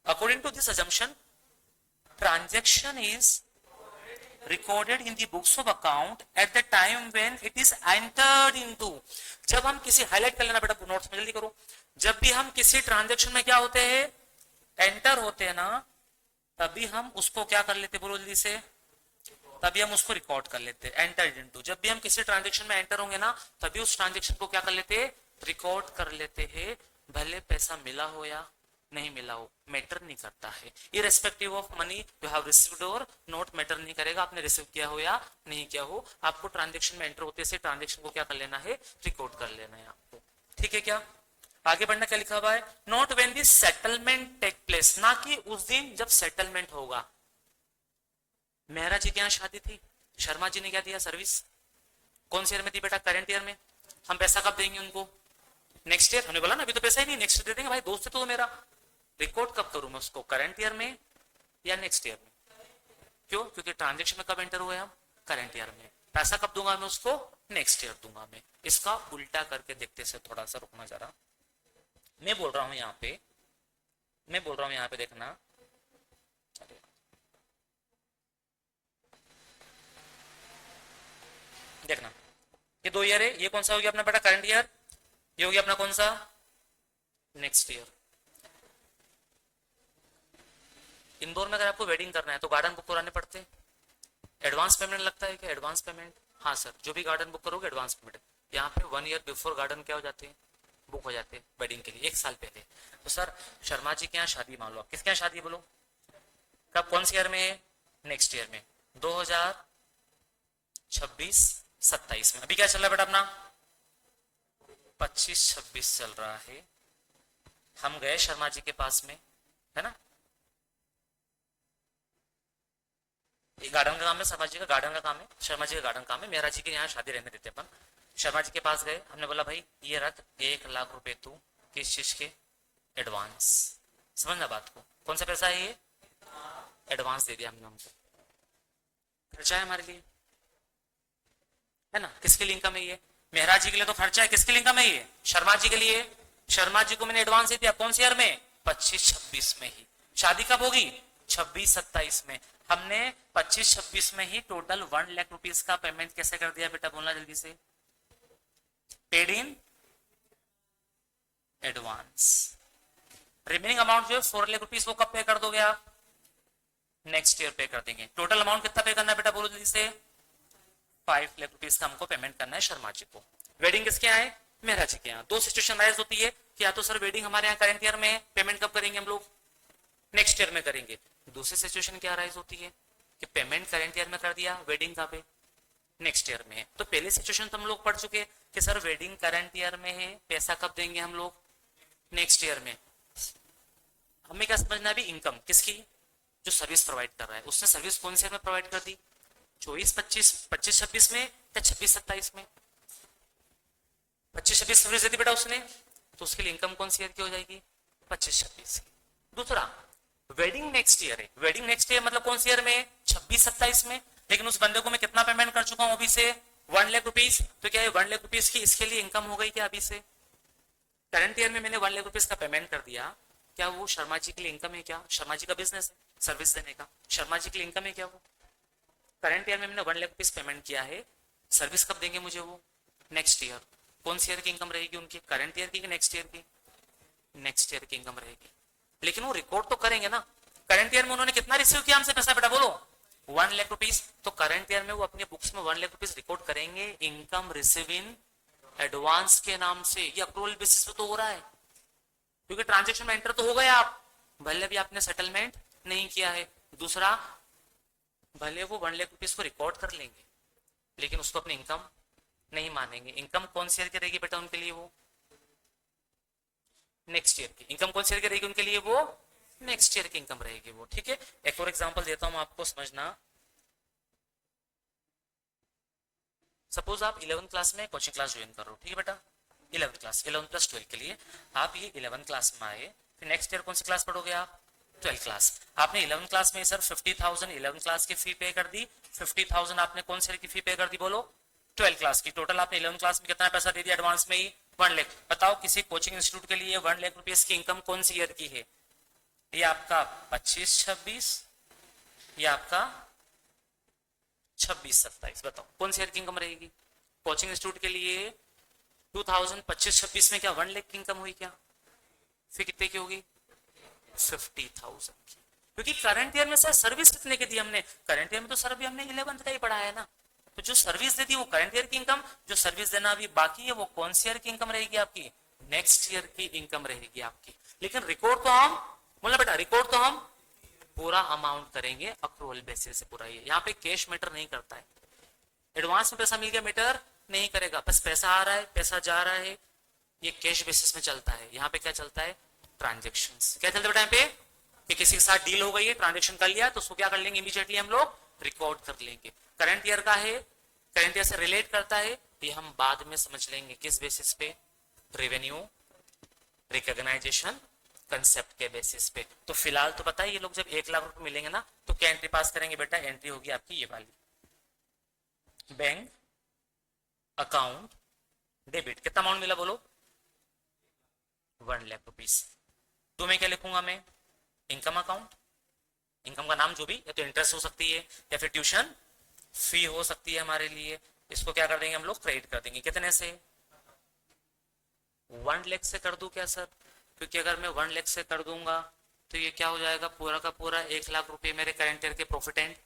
according to this assumption transaction is recorded in the books of account at the time when it is entered into। जब हम किसी, हाईलाइट कर लेना बेटा नोट्स में, जल्दी करो। जब भी हम किसी ट्रांजेक्शन में क्या होते हैं, एंटर होते हैं ना, तभी हम उसको क्या कर लेते, बोलो जल्दी से, तभी हम उसको रिकॉर्ड कर लेते हैं, एंटर्ड इनटू। जब भी हम किसी ट्रांजेक्शन में एंटर होंगे ना, तभी उस ट्रांजेक्शन को क्या कर लेते हैं, रिकॉर्ड कर लेते हैं। भले पैसा मिला हो या नहीं मिला हो, मैटर नहीं करता है। Irrespective of money you have received और नोट, मैटर नहीं करेगा आपने रिसीव किया हो या नहीं किया हो। आपको ट्रांजेक्शन में एंटर होते से ट्रांजेक्शन को क्या कर लेना है, रिकॉर्ड कर लेना है आपको, ठीक है। क्या आगे बढ़ना, क्या लिखा हुआ है, not when the settlement take place, ना कि उस दिन जब सेटलमेंट होगा। मेहरा जी के यहाँ शादी थी, शर्मा जी ने क्या दिया, सर्विस, कौन से ईयर में दी बेटा, करंट ईयर में। हम पैसा कब देंगे उनको, नेक्स्ट ईयर। हमने बोला ना अभी तो पैसा ही नहीं, नेक्स्ट ईयर दे देंगे भाई, दोस्त है तो मेरा। रिकॉर्ड कब करूं मैं उसको, करंट ईयर में या नेक्स्ट ईयर में, क्यों, क्योंकि ट्रांजेक्शन में कब एंटर हुए हम, करंट ईयर में। पैसा कब दूंगा मैं उसको, नेक्स्ट ईयर दूंगा मैं। इसका उल्टा करके देखते से, थोड़ा सा रुकना जरा, मैं बोल रहा हूं यहाँ पे, मैं बोल रहा हूं यहाँ पे, देखना, देखना, ये 2 ईयर है, ये कौन सा हो गया अपना बेटा, करंट ईयर, ये हो गया अपना कौन सा, नेक्स्ट ईयर। इंदौर में अगर आपको वेडिंग करना है तो गार्डन बुक कराने पड़ते हैं, एडवांस पेमेंट लगता है क्या, एडवांस पेमेंट, हाँ सर, जो भी गार्डन बुक करोगे एडवांस पेमेंट। यहाँ पे 1 ईयर बिफोर गार्डन क्या हो जाते हैं, बुक हो जाते हैं वेडिंग के लिए, 1 साल पहले। तो सर शर्मा जी के यहाँ शादी मान लो, किसके यहाँ शादी बोलो, कब, कौन से ईयर में है, नेक्स्ट ईयर में, 2026-27 में। अभी क्या चल रहा है बेटा अपना, 25-26 चल रहा है। हम गए शर्मा जी के पास में, है ना, ये गार्डन का काम है, शर्मा जी का गार्डन का काम है, शर्मा जी का गार्डन काम है, मेहरा जी के यहाँ शादी रहने देते अपन। शर्मा जी के पास गए, हमने बोला भाई ये रख 1 लाख रुपए तू किस चीज के, एडवांस। समझना बात को, कौन सा पैसा है ये, एडवांस दे दिया हमने उनको, खर्चा है हमारे लिए, है ना। किसके लिए इनकम है ये, मेहरा जी के लिए तो खर्चा है, किसके लिए इनकम है ये, शर्मा जी के लिए। शर्मा जी को मैंने एडवांस दे दिया, कौन से ईयर में, 25-26 में ही। शादी कब होगी, 26-27 में। हमने 25-26 में ही टोटल 1 लाख रुपीज का पेमेंट कैसे कर दिया बेटा, बोलना जल्दी से, paid in advance. Remaining amount जो है 4 लाख रुपीज वो कब पे कर दोगे आप, नेक्स्ट ईयर पे कर देंगे। टोटल अमाउंट कितना पे करना है बेटा, बोलो जल्दी से, 5 लाख रुपीज का हमको पेमेंट करना है शर्मा जी को। वेडिंग किसके यहाँ है, मेहरा जी के यहाँ। दो सिचुएशन राइज होती है कि या तो सर वेडिंग हमारे यहाँ करंट ईयर में है, पेमेंट कब करेंगे हम लोग, नेक्स्ट ईयर में करेंगे। दूसरी सिचुएशन क्या राइज होती है कि पेमेंट करंट ईयर में कर दिया, वेडिंग का पे नेक्स्ट ईयर में है। तो पहली सिचुएशन तो हम लोग पढ़ चुके कि सर वेडिंग करंट ईयर में है, पैसा कब देंगे हम लोग, नेक्स्ट ईयर में। हमें क्या समझना है अभी, इनकम किसकी, जो सर्विस प्रोवाइड कर रहा है, उसने सर्विस कौन से ईयर में प्रोवाइड कर दी, 24-25, 25-26 में या 26-27 में। 25-26 सर्विस दी बेटा उसने, तो उसके लिए इनकम कौन सी ईयर की हो जाएगी, 25-26 की। दूसरा वेडिंग नेक्स्ट ईयर है, वेडिंग नेक्स्ट ईयर मतलब कौन सी ईयर में, 26-27 में। लेकिन उस बंदे को मैं कितना पेमेंट कर चुका हूं अभी से, 1 लाख रुपीज। तो क्या है 1 लाख रुपीज की इसके लिए इनकम हो गई क्या अभी से, करंट ईयर में मैंने 1 लाख रुपीज का पेमेंट कर दिया, क्या वो शर्मा जी के लिए इनकम है क्या, शर्मा जी का बिजनेस है सर्विस देने का, शर्मा जी के लिए इनकम है क्या वो। करंट ईयर में मैंने 1 लाख रुपीज पेमेंट किया है, सर्विस कब देंगे मुझे वो, नेक्स्ट ईयर। कौन सी ईयर की इनकम रहेगी उनकी, करंट ईयर की नेक्स्ट ईयर की, नेक्स्ट ईयर की इनकम रहेगी। लेकिन वो रिकॉर्ड तो करेंगे ना, करंट ईयर में उन्होंने कितना रिसीव किया हमसे पैसा बेटा, बोलो 1 लाख रुपीज। तो करंट ईयर में वो अपने बुक्स में 1 लाख रुपीज रिकॉर्ड करेंगे, इनकम रिसीव इन एडवांस के नाम से। ये अप्रूवल बेसिस पे तो हो रहा है, क्योंकि ट्रांजेक्शन में एंटर तो हो गए आप, भले भी आपने सेटलमेंट नहीं किया है। दूसरा, भले वो 1 लाख रुपीज को रिकॉर्ड कर लेंगे, लेकिन उसको अपनी इनकम नहीं मानेंगे। इनकम कौन सी ईयर की रहेगी बेटा उनके लिए, वो नेक्स्ट ईयर की। इनकम कौन सी ईयर की रहेगी उनके लिए, वो नेक्स्ट ईयर की इनकम रहेगी वो, ठीक है। एक और एग्जांपल देता हूं आपको समझना। सपोज आप 11th क्लास में कोचिंग क्लास ज्वाइन कर रहे हो, ठीक है बेटा, 11th क्लास, 11 प्लस 12 के लिए आप ये 11th क्लास में आए, फिर नेक्स्ट ईयर कौन सी क्लास पढ़ोगे आप, 12th क्लास। आपने 11th क्लास में सर 50,000 11th क्लास की फी पे कर दी, 50,000 आपने कौन से की फी पे कर दी, बोलो 12th क्लास की। टोटल आपने 11th क्लास में कितना पैसा दे दिया एडवांस में ही, 1 लाख। बताओ किसी कोचिंग इंस्टीट्यूट के लिए 1 लाख रुपीज की इनकम कौन सी ईयर की है, ये आपका 25-26 या आपका 26-27, बताओ कौन सी ईयर की इनकम रहेगी। कोचिंग इंस्टीट्यूट के लिए 2025-26 में क्या 1 लाख की इनकम हुई क्या, फिर कितने की होगी, 50,000 की। क्योंकि करंट ईयर में सर सर्विस कितने की दी हमने, करंट ईयर में तो सर अभी हमने 11th का ही पढ़ा है ना, तो जो सर्विस दे दी वो करंट ईयर की इनकम, जो सर्विस देना अभी बाकी है वो कौन सी ईयर की इनकम रहेगी आपकी, नेक्स्ट ईयर की इनकम रहेगी आपकी। लेकिन रिकॉर्ड तो हम, बोला बेटा रिकॉर्ड तो हम पूरा अमाउंट करेंगे अक्रूवल बेसिस से पूरा। ये यहाँ पे कैश मैटर नहीं करता है, एडवांस में पैसा मिल गया मैटर नहीं करेगा, बस पैसा आ रहा है पैसा जा रहा है, ये कैश बेसिस में चलता है। यहाँ पे क्या चलता है, ट्रांजेक्शंस। क्या चलता है बेटा यहाँ पे, कि किसी के साथ डील हो गई है, ट्रांजेक्शन कर लिया, तो उसको क्या कर लेंगे इमीडिएटली हम लोग रिकॉर्ड कर लेंगे। करंट ईयर का है, करंट ईयर से रिलेट करता है, ये हम बाद में समझ लेंगे किस बेसिस पे, रेवेन्यू रिकॉग्नाइजेशन कंसेप्ट के बेसिस पे। तो फिलहाल तो पता है ये लोग जब 1 लाख रुपए मिलेंगे ना, तो क्या एंट्री पास करेंगे बेटा, एंट्री होगी आपकी ये वाली, बैंक अकाउंट डेबिट। कितना अमाउंट मिला बोलो, 1 लाख रुपीज। तो मैं क्या लिखूंगा, मैं इनकम अकाउंट, इनकम का नाम जो भी, या तो इंटरेस्ट हो सकती है या फिर ट्यूशन फी हो सकती है हमारे लिए, इसको क्या कर देंगे हम लोग, क्रेडिट कर देंगे। कितने से, 1 लाख से कर दूं क्या सर, क्योंकि अगर मैं 1 लाख से कर दूंगा तो ये क्या हो जाएगा, पूरा का पूरा 1 लाख रुपए मेरे करंट ईयर के प्रॉफिट एंड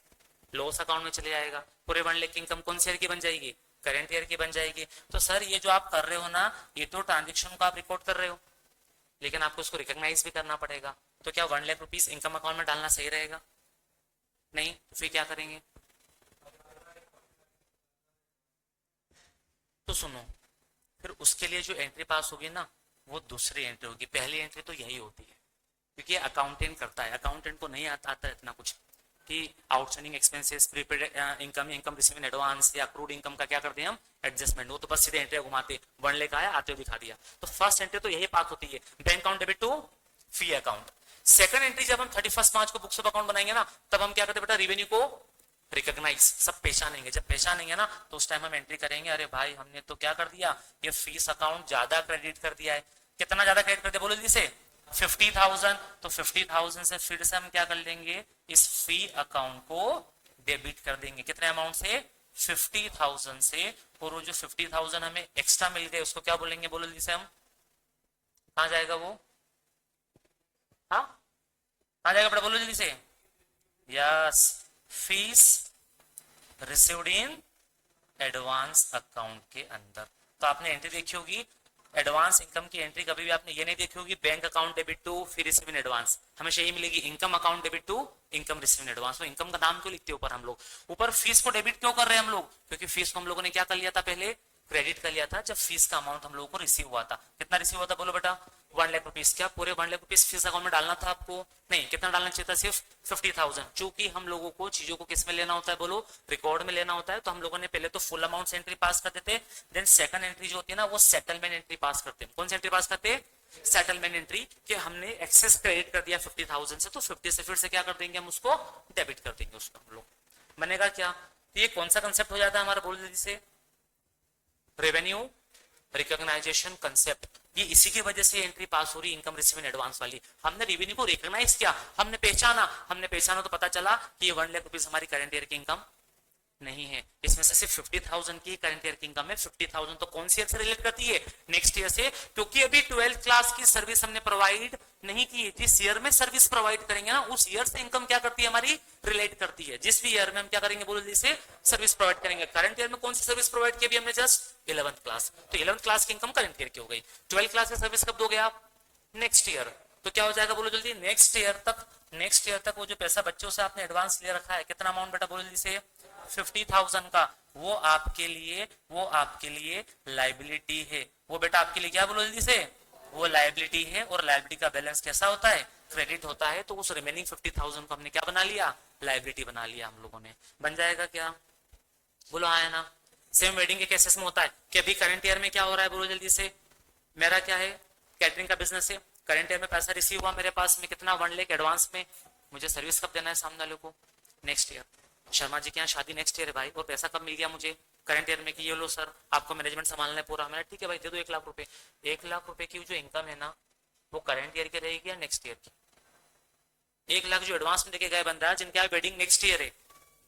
लॉस अकाउंट में चले जाएगा। पूरे 1 लाख की इनकम कौन सी ईयर की बन जाएगी, करंट ईयर की बन जाएगी। तो सर ये जो आप कर रहे हो ना, ये तो ट्रांजेक्शन को आप रिकॉर्ड कर रहे हो, लेकिन आपको उसको रिकॉग्नाइज भी करना पड़ेगा। तो क्या 1 लाख रुपीज इनकम अकाउंट में डालना सही रहेगा, नहीं तो फिर क्या करेंगे। तो सुनो, फिर उसके लिए जो एंट्री पास होगी ना वो दूसरी एंट्री होगी, पहली एंट्री तो यही होती है क्योंकि अकाउंटेंट करता है, अकाउंटेंट को नहीं आता इतना कुछ कि outstanding expenses, prepaid income, income receive in advance या अक्रूड इनकम का क्या करते हैं हम एडजस्टमेंट, वो तो बस सीधे एंट्री घुमाते, वन लेकर आया आते हुए दिखा दिया। तो फर्स्ट एंट्री तो यही पास होती है, bank account debit to fee account. Second entry जब हम 31 मार्च को बुक्स ऑफ अकाउंट बनाएंगे ना तब हम क्या करते बेटा, रेवेन्यू को रिकॉग्नाइज, सब पहचानेंगे, जब पहचानेंगे ना तो उस टाइम हम एंट्री करेंगे, अरे भाई हमने तो क्या कर दिया, ये फीस अकाउंट ज्यादा क्रेडिट कर दिया है। कितना ज्यादा क्रेडिट कर दिया बोलो जल्दी से, 50,000। तो 50,000 से फिर से हम क्या कर लेंगे, इस फी अकाउंट को डेबिट कर देंगे, कितने अमाउंट से, 50,000 से। और वो जो 50,000 हमें एक्स्ट्रा मिल गए उसको क्या बोलेंगे बोलो जल्दी से हम, कहा जाएगा वो, हाँ कहा जाएगा बेटा बोलो जल्दी से, yes, fees received in advance account के अंदर। तो आपने एंट्री देखी होगी एडवांस इनकम की एंट्री, कभी भी आपने ये नहीं देखी होगी bank account debit to fee receive in advance, हमेशा यही मिलेगी income account debit to income receive in advance. तो इनकम का नाम क्यों लिखते हैं ऊपर हम लोग, ऊपर फीस को डेबिट क्यों कर रहे हैं हम लोग, क्योंकि फीस को हम लोगों ने क्या कर लिया था पहले, क्रेडिट कर लिया था जब फीस का अमाउंट हम लोगों को रिसीव हुआ था। कितना रिसीव हुआ था बोलो बेटा, 1 लाख रुपीस। क्या पूरे 1 लाख रुपीस फीस अकाउंट में डालना था आपको, नहीं, कितना डालना चाहिए था, सिर्फ 50,000। चूंकि हम लोगों को चीजों को किस में लेना होता है बोलो, रिकॉर्ड में लेना होता है, तो हम लोगों ने पहले तो फुल अमाउंट से एंट्री पास कर देते, देन सेकंड एंट्री जो होती है ना वो सेटलमेंट एंट्री पास करते हैं। कौन सी एंट्री पास करते हैं, सेटलमेंट एंट्री, कि हमने एक्सेस क्रेडिट कर दिया 50,000 से, तो 50 से फिर से क्या कर देंगे हम उसको डेबिट कर देंगे उसको हम लोग। बनेगा क्या, तो ये कौन सा कंसेप्ट हो जाता है हमारा बोल जल्दी से, रेवेन्यू रिकॉग्नाइजेशन कंसेप्ट। ये इसी की वजह से एंट्री पास हो रही इनकम रिसीव इन एडवांस वाली, हमने रेवेन्यू को रिकॉग्नाइज किया, हमने पहचाना तो पता चला कि ये 1 लाख रुपीस हमारी करंट ईयर की इनकम नहीं है, इसमें से सिर्फ 50,000 की करंट ईयर की इनकम है। 50,000 तो कौन सी ईयर से रिलेट करती है, नेक्स्ट ईयर से, क्योंकि अभी 12th क्लास की सर्विस हमने प्रोवाइड नहीं की, जिस ईयर में सर्विस प्रोवाइड करेंगे ना उस ईयर से इनकम क्या करती है हमारी, रिलेट करती है। जिस भी ईयर में हम क्या करेंगे बोलो जैसे सर्विस प्रोवाइड करेंगे, करंट ईयर में कौन सी सर्विस प्रोवाइड की अभी हमने, जस्ट 11th क्लास, तो 11th क्लास की इनकम करंट ईयर की हो गई। 12th क्लास की सर्विस कब दोगे आप, नेक्स्ट ईयर, तो क्या हो जाएगा बोलो जल्दी, नेक्स्ट ईयर तक वो जो पैसा बच्चों से आपने एडवांस ले रखा है, कितना अमाउंट बेटा बोलो जल्दी से, 50,000 का, वो आपके लिए लाइबिलिटी है, वो बेटा आपके लिए क्या बोलो जल्दी से, वो लाइबिलिटी है। और लाइबिलिटी का बैलेंस कैसा होता है, क्रेडिट होता है, तो उस रिमेनिंग 50,000 को हमने क्या बना लिया, लाइबिलिटी बना लिया हम लोगों ने। बन जाएगा क्या बोलो, आया ना। सेम वेडिंग के केसेस में होता है कि अभी करंट ईयर में क्या हो रहा है बोलो जल्दी से, मेरा क्या है, कैटरिंग का बिजनेस है, करंट ईयर में पैसा रिसीव हुआ मेरे पास में कितना, 1 लाख एडवांस में, मुझे सर्विस कब देना है सामने वाले को, नेक्स्ट ईयर। शर्मा जी के यहाँ शादी नेक्स्ट ईयर है भाई, और पैसा कब मिल गया मुझे, करंट ईयर में, कि ये लो सर आपको मैनेजमेंट संभालना है पूरा, मैंने ठीक है भाई दे दो 1 लाख रुपए। 1 लाख रुपए की जो इनकम है ना वो करंट ईयर की रहेगी या नेक्स्ट ईयर की, 1 लाख जो एडवांस में देके गए बंदा, जिनके यहाँ वेडिंग नेक्स्ट ईयर है,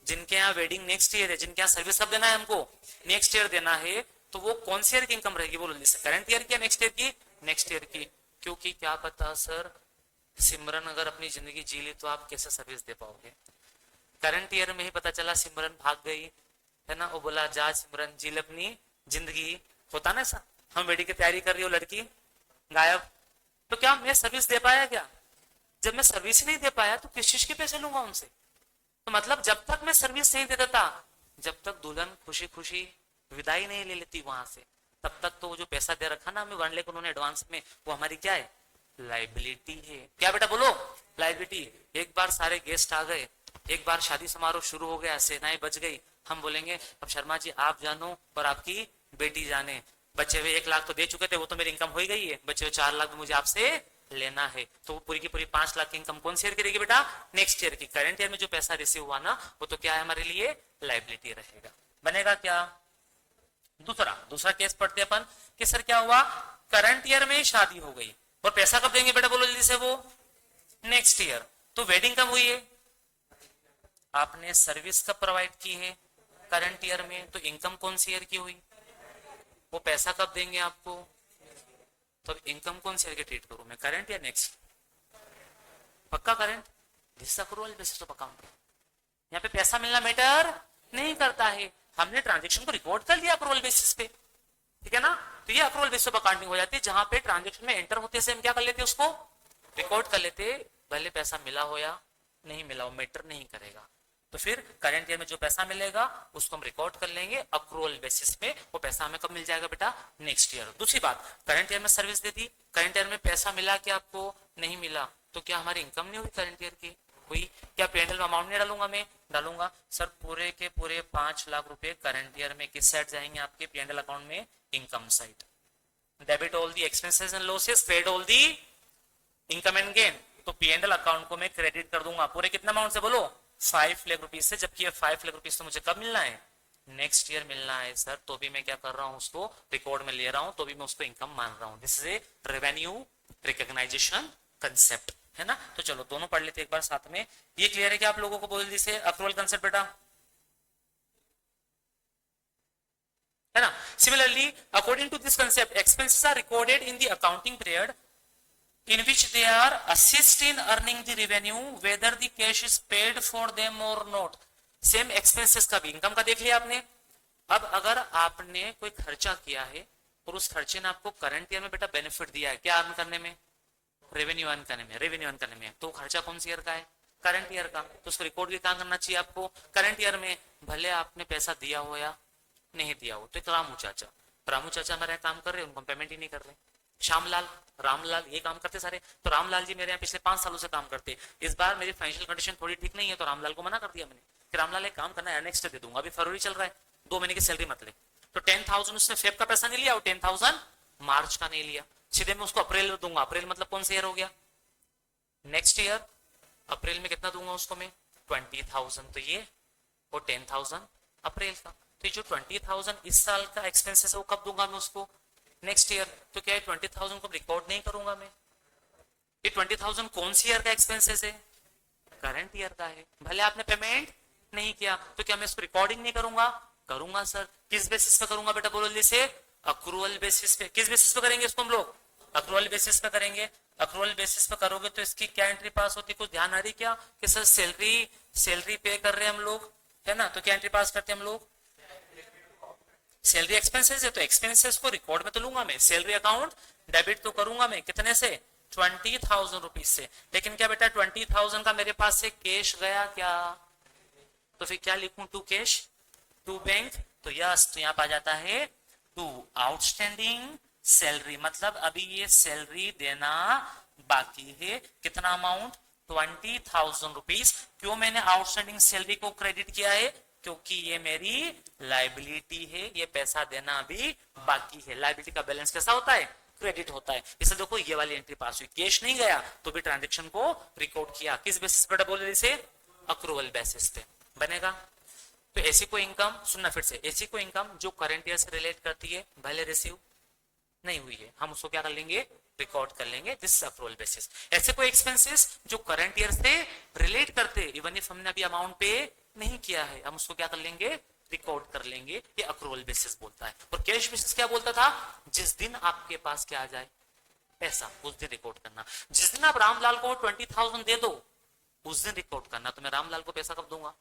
जिनके यहाँ वेडिंग नेक्स्ट ईयर है, जिनके यहाँ सर्विस कब देना है हमको, नेक्स्ट ईयर देना है, तो वो कौन सी ईयर की इनकम रहेगी बोलो जैसे, करंट ईयर की या नेक्स्ट ईयर की, नेक्स्ट ईयर की। क्योंकि क्या पता सर सिमरन अगर अपनी जिंदगी जी ली तो आप कैसे सर्विस दे पाओगे, करंट ईयर में ही पता चला सिमरन भाग गई है ना, वो बोला जा सिमरन जी ले अपनी जिंदगी, होता ना ऐसा, हम वेडिंग की तैयारी कर रही हो लड़की गायब, तो क्या मैं सर्विस दे पाया क्या, जब मैं सर्विस ही नहीं दे पाया तो किस चीज के पैसे लूंगा उनसे। तो मतलब जब तक मैं सर्विस नहीं दे देता, जब तक दुल्हन खुशी खुशी विदाई नहीं ले लेती वहां से, तब तक तो वो जो पैसा दे रखा ना हमें 1 लाख उन्होंने एडवांस में, वो हमारी क्या है, लाइबिलिटी है। क्या बेटा बोलो, लाइबिलिटी। एक बार सारे गेस्ट आ गए, एक बार शादी समारोह शुरू हो गया, सेनाएं बज गई, हम बोलेंगे अब शर्मा जी आप जानो और आपकी बेटी जाने, बचे हुए 1 लाख तो दे चुके थे, वो तो मेरी इनकम हो ही गई है, बचे हुए 4 लाख तो मुझे आपसे लेना है, तो वो पूरी की पूरी 5 लाख की इनकम कौन सी ईयर की रहेगी बेटा, नेक्स्ट ईयर की। करंट ईयर में जो पैसा रिसीव हुआ ना वो तो क्या है हमारे लिए, लाइबिलिटी रहेगा। बनेगा क्या, दूसरा केस पढ़ते अपन कि सर क्या हुआ, करंट ईयर में शादी हो गई और पैसा कब देंगे बेटा बोलो जल्दी से, वो नेक्स्ट ईयर। तो वेडिंग कब हुई है, आपने सर्विस कब प्रोवाइड की है, करंट ईयर में, तो इनकम कौन सी ईयर की हुई, वो पैसा कब देंगे आपको, तो इनकम कौन सी ईयर की ट्रीट करूं मैं, करंट या नेक्स्ट, पक्का current, this accrual basis of accounting. यहाँ पे पैसा मिलना मैटर नहीं करता है, हमने ट्रांजेक्शन को रिकॉर्ड कर लिया अक्रूवल बेसिस पे, ठीक है ना, तो ये अक्रूवल बेसिस ऑफ अकाउंटिंग हो जाती है, जहां पे ट्रांजेक्शन में एंटर होते से हम क्या कर लेते, उसको रिकॉर्ड कर लेते, भले पैसा मिला हो या नहीं मिला हो मैटर नहीं करेगा। तो फिर करंट ईयर में जो पैसा मिलेगा उसको हम रिकॉर्ड कर लेंगे अक्रूवल बेसिस पे। वो पैसा हमें कब मिल जाएगा बेटा? Next year. दूसरी बात, करंट ईयर में सर्विस दे दी, करंट ईयर में पैसा मिला कि आपको नहीं मिला, तो क्या हमारी इनकम नहीं हुई करंट ईयर की? हुई। क्या P&L में अमाउंट नहीं डालूंगा? मैं डालूंगा सर। पूरे के पूरे 5 लाख रुपए करंट ईयर में किस साइड जाएंगे आपके P&L अकाउंट में? Income side. Debit all the expenses and losses, paid all the income and gain. तो P&L अकाउंट को मैं क्रेडिट कर दूंगा पूरे कितना अमाउंट से बोलो? 5 लाख रुपीज से। जबकि ये 5 लाख रुपीज तो मुझे कब मिलना है? नेक्स्ट ईयर मिलना है सर। तो भी मैं क्या कर रहा हूं? उसको रिकॉर्ड में ले रहा हूं, तो भी मैं उसको इनकम मान रहा हूं। This is a revenue recognization concept, है ना। तो चलो दोनों पढ़ लेते एक बार साथ में। ये क्लियर है कि आप लोगों को बोल दी से अक्रूवल कंसेप्ट बेटा, है ना। Similarly according to this concept expenses are recorded in the accounting period in which they are assist in earning the revenue whether the cash is paid for them or not। Same expenses का भी income का देख लिया आपने। अब अगर आपने कोई खर्चा किया है और उस खर्चे ने आपको करंट ईयर में बेटा बेनिफिट दिया है, क्या अर्न करने में? रेवेन्यू अर्न करने में, रेवेन्यू अर्न करने में। तो खर्चा कौन सी ईयर का है? करंट ईयर का। तो उसको रिकॉर्ड भी कहां करना चाहिए आपको? करंट ईयर में। भले आपने पैसा दिया हो या नहीं दिया हो। तो एक रामू चाचा हमारे काम कर रहे हैं, उनको पेमेंट ही नहीं कर रहे। श्यामलाल, रामलाल, ये काम करते सारे। तो रामलाल जी मेरे यहाँ पिछले 5 सालों से काम करते। इस बार मेरी फाइनेंशियल कंडीशन थोड़ी ठीक नहीं है, तो रामलाल को मना कर दिया मैंने कि रामलाल एक काम करना है, नेक्स्ट दे दूंगा, अभी फरवरी चल रहा है, 2 महीने की सैलरी मत ले। तो 10,000 उसने फेब का पैसा नहीं लिया और 10,000 मार्च का नहीं लिया, सीधे मैं उसको अप्रैल में दूंगा। अप्रैल मतलब कौन सा ईयर हो गया? Next year. अप्रैल में कितना दूंगा उसको मैं? 20,000 तो ये, और 10,000 अप्रैल का। तो जो 20,000 इस साल का एक्सपेंसेस है वो कब दूंगा मैं उसको? Next year. तो क्या है 20,000 को रिकॉर्ड नहीं करूंगा मैं? ये 20,000 कौन सी ईयर का एक्सपेंसेस है? करंट ईयर का है। भले आपने पेमेंट नहीं किया, तो क्या मैं इसको रिकॉर्डिंग नहीं करूंगा? करूंगा सर। किस बेसिस पे करूंगा बेटा बोलो जैसे? अक्रूवल बेसिस पे। किस बेसिस पे करेंगे इसको हम लोग? अक्रूवल बेसिस पे करेंगे। अक्रूवल बेसिस पे करोगे तो इसकी क्या एंट्री पास होती है? कुछ ध्यान आ रही क्या? कि सर सैलरी पे कर रहे हैं हम लोग, है ना। तो क्या एंट्री पास करते हैं हम लोग? सैलरी एक्सपेंसेस है, तो एक्सपेंसेस को रिकॉर्ड में तो लूंगा मैं। सैलरी अकाउंट डेबिट तो करूंगा मैं, कितने से? 20,000 रुपीज से। लेकिन क्या बेटा 20,000 का मेरे पास से कैश गया क्या? तो फिर क्या लिखूं? To cash, to bank. तो यस, तो यहाँ आ जाता है टू आउटस्टैंडिंग सैलरी, मतलब अभी ये सैलरी देना बाकी है। कितना अमाउंट? 20,000 रुपीज। क्यों मैंने आउटस्टैंडिंग सैलरी को क्रेडिट किया है? क्योंकि ये मेरी लाइबिलिटी है, ये पैसा देना अभी बाकी है। लाइबिलिटी का बैलेंस कैसा होता है? क्रेडिट होता है। इसलिए देखो ये वाली एंट्री पास हुई, कैश नहीं गया तो भी ट्रांजेक्शन को रिकॉर्ड किया। किस बेसिस पे बोले इसे? अक्रूवल बेसिस पे बनेगा। तो ऐसी कोई इनकम, सुनना फिर से, ऐसी कोई इनकम जो करंट ईयर से रिलेट करती है, भले रिसीव नहीं हुई है, हम उसको क्या कर लेंगे? रिकॉर्ड कर लेंगे। This accrual basis. ऐसे कोई एक्सपेंसेस जो करंट ईयर से रिलेट करते, इवन इफ हमने अभी अमाउंट पे नहीं किया है, हम उसको क्या कर लेंगे? रिकॉर्ड कर लेंगे। ये अक्रूवल बेसिस बोलता है। और कैश बेसिस क्या बोलता था? जिस दिन आपके पास क्या आ जाए? पैसा, उस दिन रिकॉर्ड करना। जिस दिन आप रामलाल को 20,000 दे दो, उस दिन रिकॉर्ड करना। तो मैं रामलाल को पैसा कब दूंगा?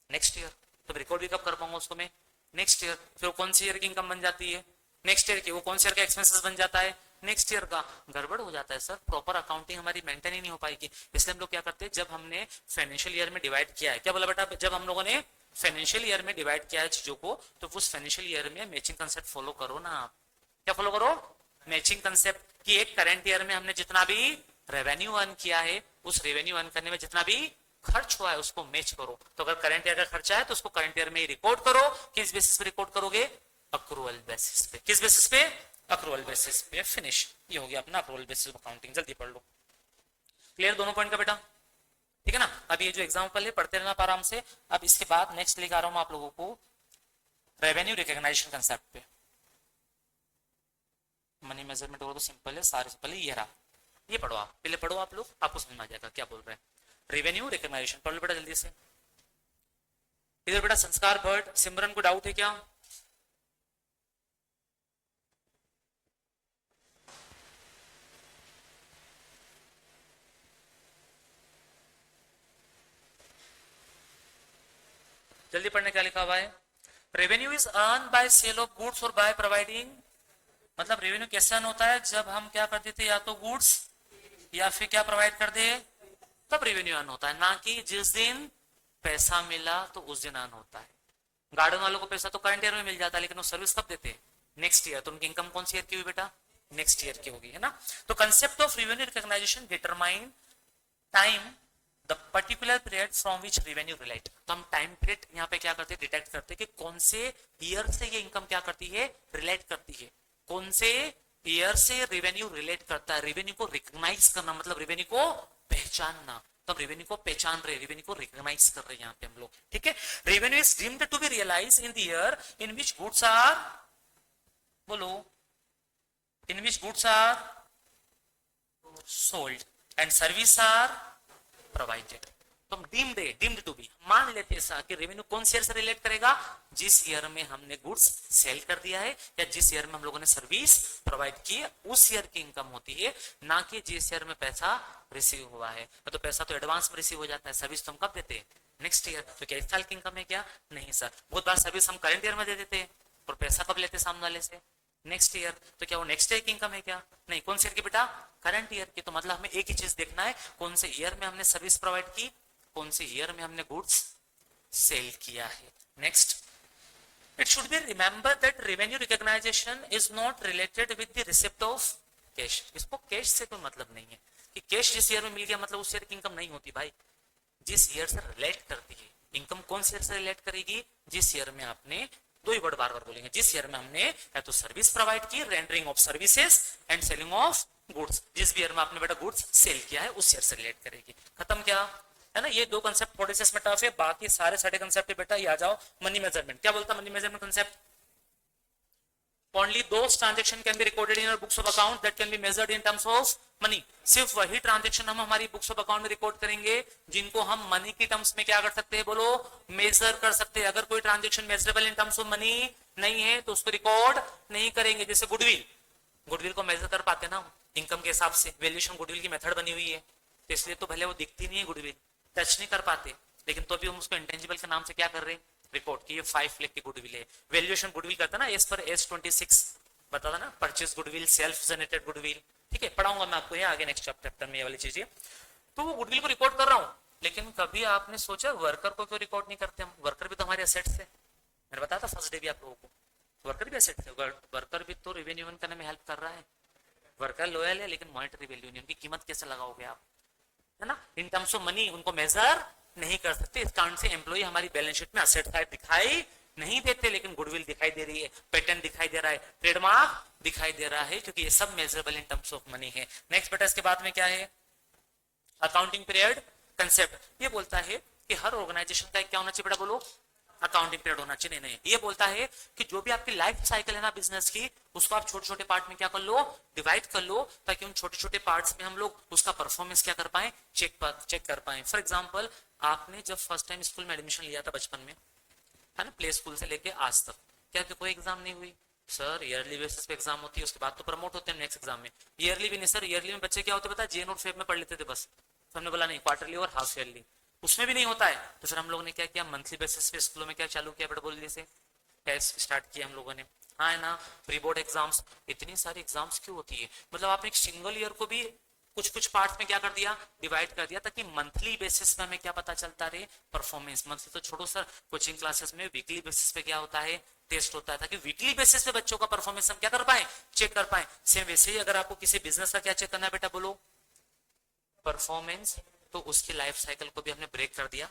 Next year. तो रिकॉर्ड भी कब कर पाऊंगा उसको मैं? Next year. फिर कौन सी ईयर की इनकम बन जाती है? नेक्स्ट ईयर की। वो कौन सी ईयर का एक्सपेंसेस बन जाता है? नेक्स्ट ईयर का। गड़बड़ हो जाता है सर, प्रॉपर अकाउंटिंग हमारी मेंटेन ही नहीं हो पाएगी। इसलिए हम लोग क्या करते हैं, जब हमने फाइनेंशियल ईयर में डिवाइड किया है, क्या बोला बेटा? जब हम लोगों ने फाइनेंशियल ईयर में डिवाइड किया है चीजों को, तो उस फाइनेंशियल ईयर में मैचिंग कंसेप्ट फॉलो करो ना आप। क्या फॉलो करो? Matching concept. कि एक करंट ईयर में हमने जितना भी रेवेन्यू अर्न किया है, उस रेवेन्यू अर्न करने में जितना भी खर्च हुआ है उसको मैच करो। तो अगर करंट ईयर का खर्चा है तो उसको करंट ईयर में ही रिकॉर्ड करो। किस बेसिस पे रिकॉर्ड करोगे? अक्रूवल बेसिस पे। किस बेसिस पे? अक्रूवल बेसिस पे। फिनिश। ये हो गया अपना अक्रूवल बेसिस अकाउंटिंग। जल्दी पढ़ लो। क्लियर दोनों पॉइंट का बेटा? ठीक है ना। अब ये जो एग्जांपल है पढ़ते रहना आराम से। अब इसके बाद नेक्स्ट लेकर आ रहा हूं आप लोगों को रेवेन्यू रिकॉग्निशन कंसेप्ट पे। मनी मेजरमेंट और तो सिंपल है, सारे सिंपल है। ये रहा, ये पढ़ो आप, पहले पढ़ो आप लोग, आपको समझ में आ जाएगा क्या बोल रहे हैं। रेवेन्यू रिकॉग्निशन पढ़ लो बेटा जल्दी से। इधर बेटा संस्कार भट्ट, सिमरन को डाउट है क्या? जल्दी पढ़ने क्या लिखा हुआ है? Revenue is earn by sale of goods और बाय प्रोवाइडिंग। मतलब रेवेन्यू कैसे अर्न होता है? जब हम क्या कर देते, या तो गुड्स या फिर क्या प्रोवाइड कर दे, तब रेवेन्यू अर्न होता है। ना कि जिस दिन पैसा मिला तो उस दिन अर्न होता है। गार्डन वालों को पैसा तो करंट ईयर में मिल जाता है, लेकिन वो सर्विस कब देते हैं? Next year. तो उनकी इनकम कौन सी ईयर की हुई बेटा? नेक्स्ट ईयर की होगी, है ना। तो concept of revenue recognization determine time the particular period from which revenue relate. तो हम टाइम पीरियड यहाँ पे क्या करते हैं, डिटेक्ट करते हैं कि कौन से ईयर से ये इनकम क्या करती है, रिलेट करती है, कौन से ईयर से रेवेन्यू रिलेट करता है। रेवेन्यू को रिकॉग्नाइज करना मतलब रेवेन्यू को पहचानना। तो हम रेवेन्यू को पहचान रहे, रेवेन्यू को रिकॉग्नाइज कर रहे हैं यहाँ पे हम लोग, ठीक है। Revenue is deemed to be realise in the year in which goods are, बोलो, in which goods are sold and service are provided. तो हम डीम्ड टू बी मान लेते ऐसा कि रेवेन्यू कौन से ईयर से रिलेट करेगा, जिस ईयर में हमने गुड्स सेल कर दिया है या जिस ईयर में हम लोगों ने सर्विस प्रोवाइड की है, उस ईयर की इनकम होती है, ना कि जिस ईयर में पैसा रिसीव हुआ है। तो पैसा तो एडवांस में रिसीव हो जाता है, सर्विस तो हम कब देते हैं? Next year. तो क्या इस साल की इनकम है क्या? नहीं सर। बहुत बार सर्विस हम करंट ईयर में दे देते हैं और पैसा कब लेते हैं सामने वाले से? Next year. तो क्या वो नेक्स्ट ईयर की इनकम है क्या? नहीं। कौन से ईयर की बेटा? करंट ईयर की। तो मतलब हमें एक ही चीज देखना है, कौन से ईयर में हमने सर्विस प्रोवाइड की, कौन से ईयर में हमने गुड्स सेल किया है। Next, it should be remember that revenue recognization is not related with the receipt of cash. इसको कैश से कोई मतलब नहीं है कि कैश जिस ईयर में मिल गया मतलब उस ईयर की इनकम नहीं होती भाई। जिस ईयर से रिलेट करती है इनकम, कौन से ईयर से रिलेट करेगी? जिस ईयर में आपने, दो ही वर्ड बार बार बोलेंगे, जिस ईयर में हमने या तो सर्विस प्रोवाइड की, rendering of services and selling of goods, जिस भी ईयर में आपने बेटा गुड्स सेल किया है उस ईयर से रिलेट करेगी। खत्म क्या, है ना। ये दो कंसेप्ट थोड़े से इसमें टफ है, बाकी सारे सारे कंसेप्ट बेटा ये आ जाओ। मनी मेजरमेंट क्या बोलता है? Money measurement concept, only those transaction can be recorded in our books of account that can be measured in terms of money। सिर्फ वही ट्रांजेक्शन हम हमारी बुक्स ऑफ अकाउंट में रिकॉर्ड करेंगे जिनको हम मनी की टर्म्स में क्या कर सकते हैं, बोलो, मेजर कर सकते हैं। अगर कोई transaction measurable in terms of money नहीं है तो उसको रिकॉर्ड नहीं करेंगे। जैसे गुडविल, गुडविल को मेजर कर पाते ना इनकम के हिसाब से, वैल्यूएशन गुडविल की मेथड बनी हुई है, तो इसलिए तो भले वो दिखती नहीं है गुडविल, टच नहीं कर पाते, लेकिन तो भी हम उसको इंटेंजिबल के नाम से क्या कर रहे हैं, रिकॉर्ड की। ये 5 लाख की गुडविल है। वैल्यूएशन गुडविल करता ना एस पर S26 बता था ना, purchase goodwill, self generated goodwill, ठीक है, पढ़ाऊंगा मैं आपको ये आगे नेक्स्ट चैप्टर में ये वाली चीजें। तो वो गुडविल को रिकॉर्ड कर रहा हूं, लेकिन कभी आपने सोचा वर्कर को क्यों रिकॉर्ड नहीं करते हम? वर्कर भी तो हमारे एसेट्स है। मैंने बताया था फर्स्ट डे भी आप लोगों को, वर्कर भी एसेट्स है। वर्कर भी तो रेवेन्यू अर्न करने में हेल्प कर रहा है। वर्कर लॉयल है लेकिन मॉनेटरी वैल्यू नहीं, उनकी कीमत कैसे लगाओगे आप, है ना। इन टर्म्स ऑफ मनी उनको मेजर नहीं कर सकते। इस कारण से एम्प्लॉय हमारी बैलेंस शीट में असेट साइड दिखाई नहीं देते, लेकिन गुडविल दिखाई दे रही है, पेटेंट दिखाई दे रहा है, ट्रेडमार्क दिखाई दे रहा है, क्योंकि ये सब measurable in terms of money है। नेक्स्ट बेटा इसके बाद में क्या है, अकाउंटिंग पीरियड कंसेप्ट। ये बोलता है कि हर ऑर्गेनाइजेशन का एक क्या होना चाहिए बेटा, बोलो, अकाउंटिंग पीरियड होना चाहिए। नहीं, ये बोलता है कि जो भी आपकी लाइफ साइकिल है ना बिजनेस की, उसको आप छोटे छोटे पार्ट में क्या कर लो, डिवाइड कर लो, ताकि उन छोटे छोटे पार्ट्स में हम लोग उसका परफॉर्मेंस क्या कर पाए, चेक कर पाए। फॉर एग्जाम्पल, आपने जब फर्स्ट टाइम स्कूल में एडमिशन लिया था बचपन में, है ना, प्ले स्कूल से लेके आज तक, क्या कोई एग्जाम नहीं हुई? सर ईयरली बेसिस पे एग्जाम होती है, उसके बाद तो प्रमोट होते हैं नेक्स्ट एग्जाम में। ईयरली भी नहीं सर, ईयरली में बच्चे क्या होते पता है, जे नोट फेब में पढ़ लेते थे बस। तो हमने बोला नहीं, क्वार्टरली और हाफ ईयरली, उसमें भी नहीं होता है। तो फिर हम लोगों ने क्या किया, मंथली बेसिस पे स्कूलों में क्या चालू किया बेटा, बोल से टेस्ट स्टार्ट किया हम लोगों ने। हाँ है ना, प्री बोर्ड एग्जाम्स, इतनी सारी एग्जाम्स क्यों होती है? मतलब आपने एक सिंगल ईयर को भी कुछ कुछ पार्ट्स में क्या कर दिया, डिवाइड कर दिया, ताकि मंथली बेसिस पे हमें क्या पता चलता रहे, परफॉर्मेंस। मंथली तो छोड़ो सर, कोचिंग क्लासेस में वीकली बेसिस पे क्या होता है, टेस्ट होता है, ताकि वीकली बेसिस पे बच्चों का परफॉर्मेंस हम क्या कर पाए, चेक कर पाए। सेम वैसे ही अगर आपको किसी बिजनेस का क्या चेक करना है बेटा, बोलो, परफॉर्मेंस, तो उसकी लाइफ साइकिल को भी हमने ब्रेक कर दिया,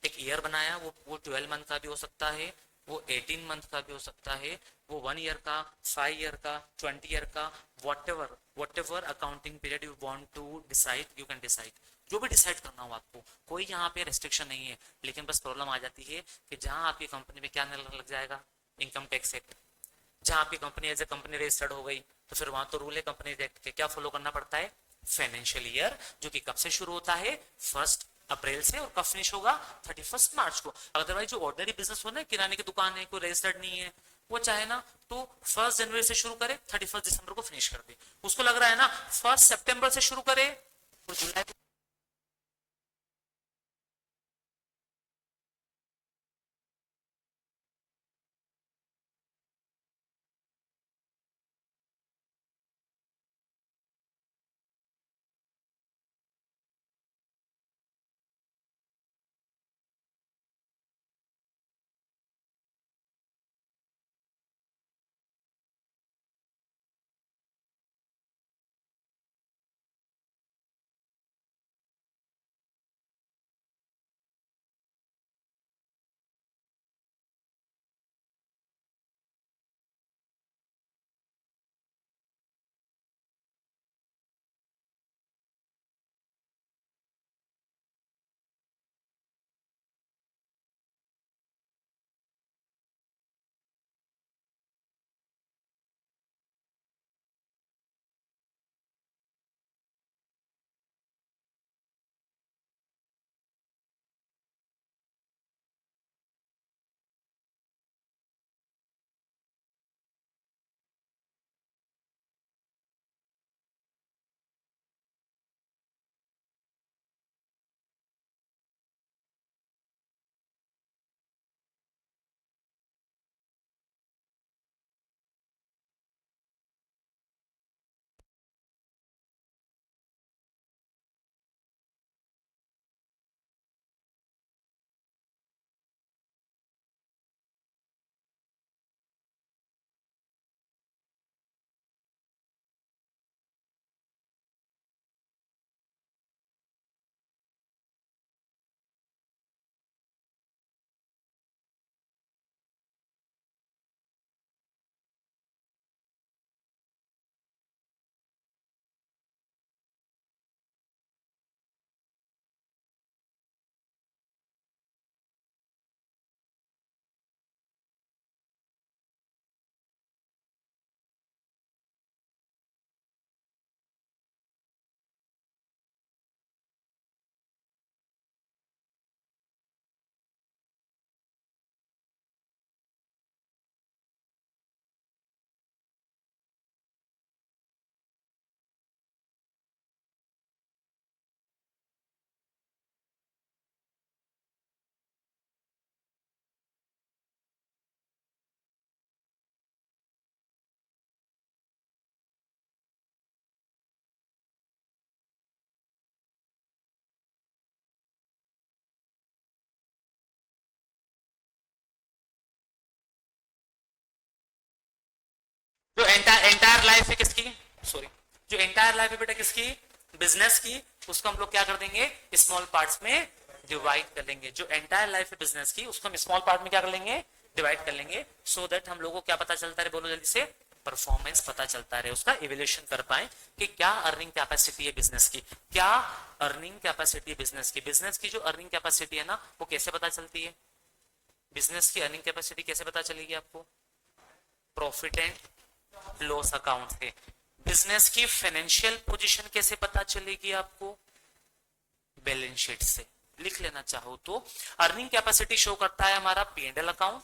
एक ईयर बनाया, वो 12 मंथ का भी हो सकता है, वो 18 मंथ का भी हो सकता है, वो 1 ईयर का, 5 ईयर का, 20 ईयर का, whatever accounting period you want to decide, you can decide. जो भी डिसाइड करना हो आपको, कोई यहाँ पे रेस्ट्रिक्शन नहीं है। लेकिन बस प्रॉब्लम आ जाती है कि जहां आपकी कंपनी में क्या लग जाएगा, इनकम टैक्स एक्ट। जहां आपकी company as a company registered हो गई तो फिर वहां तो रूल है कंपनी एक्ट के, क्या फॉलो करना पड़ता है, फाइनेंशियल ईयर, जो कि कब से शुरू होता है, 1 अप्रैल से, और कब फिनिश होगा, 31 मार्च को। अदरवाइज जो ऑर्डिनरी बिजनेस हो ना, किराने की दुकान है, कोई रजिस्टर्ड नहीं है, वो चाहे ना तो 1 जनवरी से शुरू करे, 31 दिसंबर को फिनिश कर दे। उसको लग रहा है ना 1 सितंबर से शुरू करे और जुलाई जो एंटायर लाइफ है किसकी, सॉरी, जो एंटायर लाइफ है बेटा किसकी, बिजनेस की, उसको हम लोग क्या कर देंगे, स्मॉल पार्ट्स में डिवाइड कर लेंगे। जो एंटायर लाइफ है बिजनेस की उसको हम स्मॉल पार्ट में क्या कर लेंगे, डिवाइड कर लेंगे, सो दैट हम लोगों को क्या पता चलता है, बोलो जल्दी से, परफॉर्मेंस पता चलता रहे, उसका इवैल्यूएशन कर पाए कि क्या अर्निंग कैपेसिटी है बिजनेस की, क्या अर्निंग कैपेसिटी बिजनेस की। बिजनेस की जो अर्निंग कैपेसिटी है ना वो कैसे पता चलती है, बिजनेस की अर्निंग कैपेसिटी कैसे पता चलेगी आपको, प्रॉफिट एंड लॉस अकाउंट से। बिजनेस की फाइनेंशियल पोजीशन कैसे पता चलेगी आपको, बैलेंस शीट से। लिख लेना चाहो तो अर्निंग कैपेसिटी शो करता है हमारा पी&एल अकाउंट,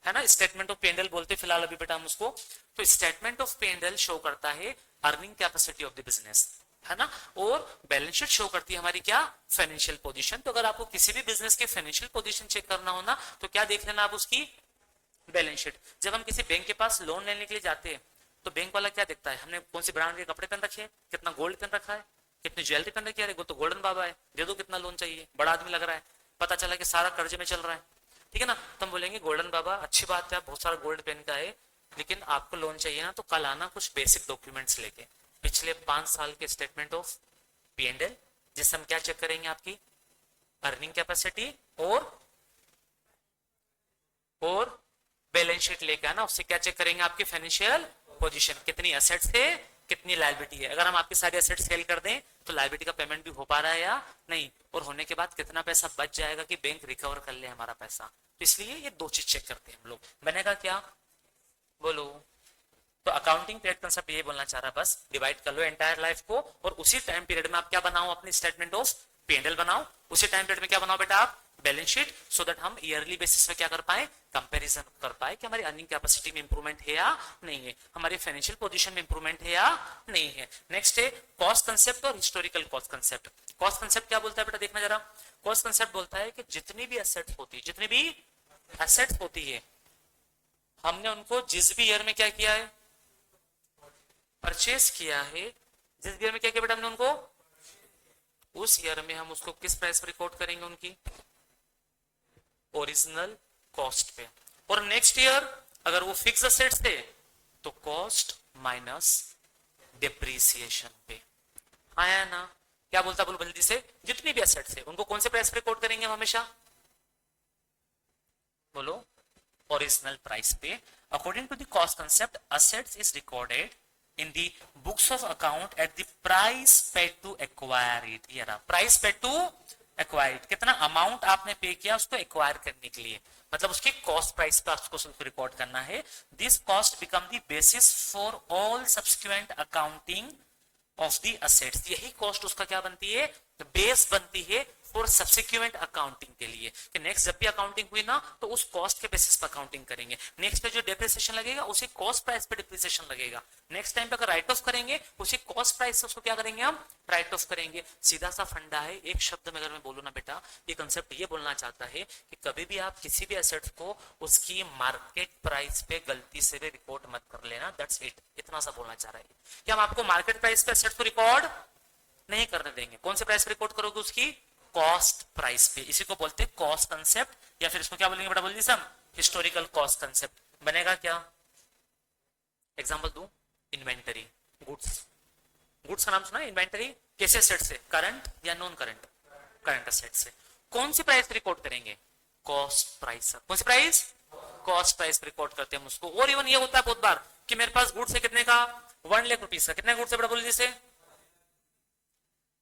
है ना, स्टेटमेंट ऑफ पी&एल बोलते हैं फिलहाल अभी बेटा हम उसको। तो स्टेटमेंट ऑफ पी&एल शो करता है earning capacity of the business, है ना, और बैलेंस शीट शो करती है हमारी क्या, फाइनेंशियल पोजीशन। तो अगर आपको किसी भी बिजनेस के फाइनेंशियल पोजीशन चेक करना हो ना तो क्या देख लेना आप, उसकी बैलेंस शीट। जब हम किसी बैंक के पास लोन लेने के लिए जाते हैं तो बैंक वाला क्या देखता है, हमने कौन सी ब्रांड के कपड़े पहन रखे हैं, कितना गोल्ड पहन रखा है, कितनी ज्वेलरी पहन रखी है, वो तो गोल्डन बाबा है, दे दो कितना लोन चाहिए, बड़ा आदमी लग रहा है, पता चला कि सारा कर्जे में चल रहा है, ठीक है ना, तो हम बोलेंगे गोल्डन बाबा अच्छी बात है, आप बहुत सारा गोल्ड पहन का है, लेकिन आपको लोन चाहिए ना तो कल आना कुछ बेसिक डॉक्यूमेंट्स लेके, पिछले 5 साल के स्टेटमेंट ऑफ पी&एल, जिससे हम क्या चेक करेंगे, आपकी अर्निंग कैपेसिटी और बैलेंस शीट लेके आना, उससे क्या चेक करेंगे, आपकी फाइनेंशियल पोजीशन, कितनी एसेट्स है कितनी लायबिलिटी है। अगर हम आपके सारे एसेट्स सेल कर दें तो लायबिलिटी का पेमेंट भी हो पा रहा है या नहीं, और होने के बाद कितना पैसा बच जाएगा कि बैंक रिकवर कर ले हमारा पैसा। तो इसलिए ये 2 चीज चेक करते हैं हम लोग। बनेगा क्या, बोलो। तो अकाउंटिंग पीरियड कंसेप्ट ये बोलना चाह रहा, बस डिवाइड कर लो एंटायर लाइफ को, और उसी टाइम पीरियड में आप क्या बनाओ, अपनी स्टेटमेंट ऑफ पी&एल बनाओ, उसी टाइम पीरियड में क्या बनाओ बेटा आप, बैलेंस शीट, सो दैट हम ईयरली बेसिस पे क्या कर पाए, कंपैरिजन कर पाए कि हमारी अर्निंग कैपेसिटी में इंप्रूवमेंट है या नहीं है, हमारी फाइनेंशियल पोजीशन में इंप्रूवमेंट है या नहीं है। नेक्स्ट है कॉस्ट कंसेप्ट और historical cost concept. Cost concept क्या बोलता है बेटा, देखना जरा। कॉस्ट कंसेप्ट बोलता है कि जितनी भी एसेट्स होती है हमने उनको जिस भी ईयर में क्या किया है, परचेस किया है, जिस ईयर में क्या किया बेटा हमने उनको, उस ईयर में हम उसको किस प्राइस पर रिकॉर्ड करेंगे, उनकी ओरिजिनल कॉस्ट पे। और नेक्स्ट ईयर अगर वो फिक्स असेट्स थे तो कॉस्ट माइनस डिप्रिसिएशन पे। आया ना, क्या बोलता बोलो जल्दी से, जितनी भी असेट्स है उनको कौन से प्राइस पे रिकॉर्ड करेंगे हम हमेशा, बोलो ओरिजिनल प्राइस पे। According to the cost concept assets is recorded in the books of account at the price paid to acquire it। ये रहा price paid to acquire it, कितना अमाउंट आपने पे किया उसको एक्वायर करने के लिए, मतलब उसकी कॉस्ट प्राइस पे आपको रिकॉर्ड करना है। This cost become the basis for all subsequent accounting of the assets. यही कॉस्ट उसका क्या बनती है, बेस बनती है फॉर सब्सिक्वेंट अकाउंटिंग के लिए, कि नेक्स्ट जब भी अकाउंटिंग हुई ना तो उस कॉस्ट के बेसिस पर अकाउंटिंग करेंगे। नेक्स्ट पे जो डिप्रिसिएशन लगेगा उसी कॉस्ट प्राइस पे डिप्रिसिएशन लगेगा। नेक्स्ट टाइम पे अगर राइट ऑफ करेंगे उसी कॉस्ट प्राइस से उसको क्या करेंगे, हम राइट ऑफ करेंगे। सीधा सा फंडा है। एक शब्द में अगर मैं बोलूँ ना बेटा, ये कंसेप्ट ये बोलना चाहता है कि कभी भी आप किसी भी एसेट को उसकी मार्केट प्राइस पे गलती से भी रिकॉर्ड मत कर लेना। दैट्स इट, इतना सा बोलना चाह रहा है कि हम आपको मार्केट प्राइस पे एसेट को रिकॉर्ड नहीं करने देंगे। कौन से प्राइस पे रिकॉर्ड करोगे, उसकी कॉस्ट प्राइस पे। इसी को बोलते हैं कॉस्ट कंसेप्ट, या फिर इसको क्या बोलेंगे बेटा, बोल दीजिए हम हिस्टोरिकल कॉस्ट कंसेप्ट। बनेगा क्या, एग्जांपल दूं, इन्वेंटरी, गुड्स। गुड्स का नाम सुना, इन्वेंटरी कैसे सेट से, करंट या नॉन करंट, करंट सेट से। कौन सी प्राइस रिकॉर्ड करेंगे, कॉस्ट प्राइस। कौन सी प्राइस, कॉस्ट प्राइस रिकॉर्ड करते हैं हम उसको। और इवन ये होता है बहुत बार कि मेरे पास गुड्स है कितने का, 1 लाख रुपीज का। कितने गुड्स है बेटा, बोल दीजिए।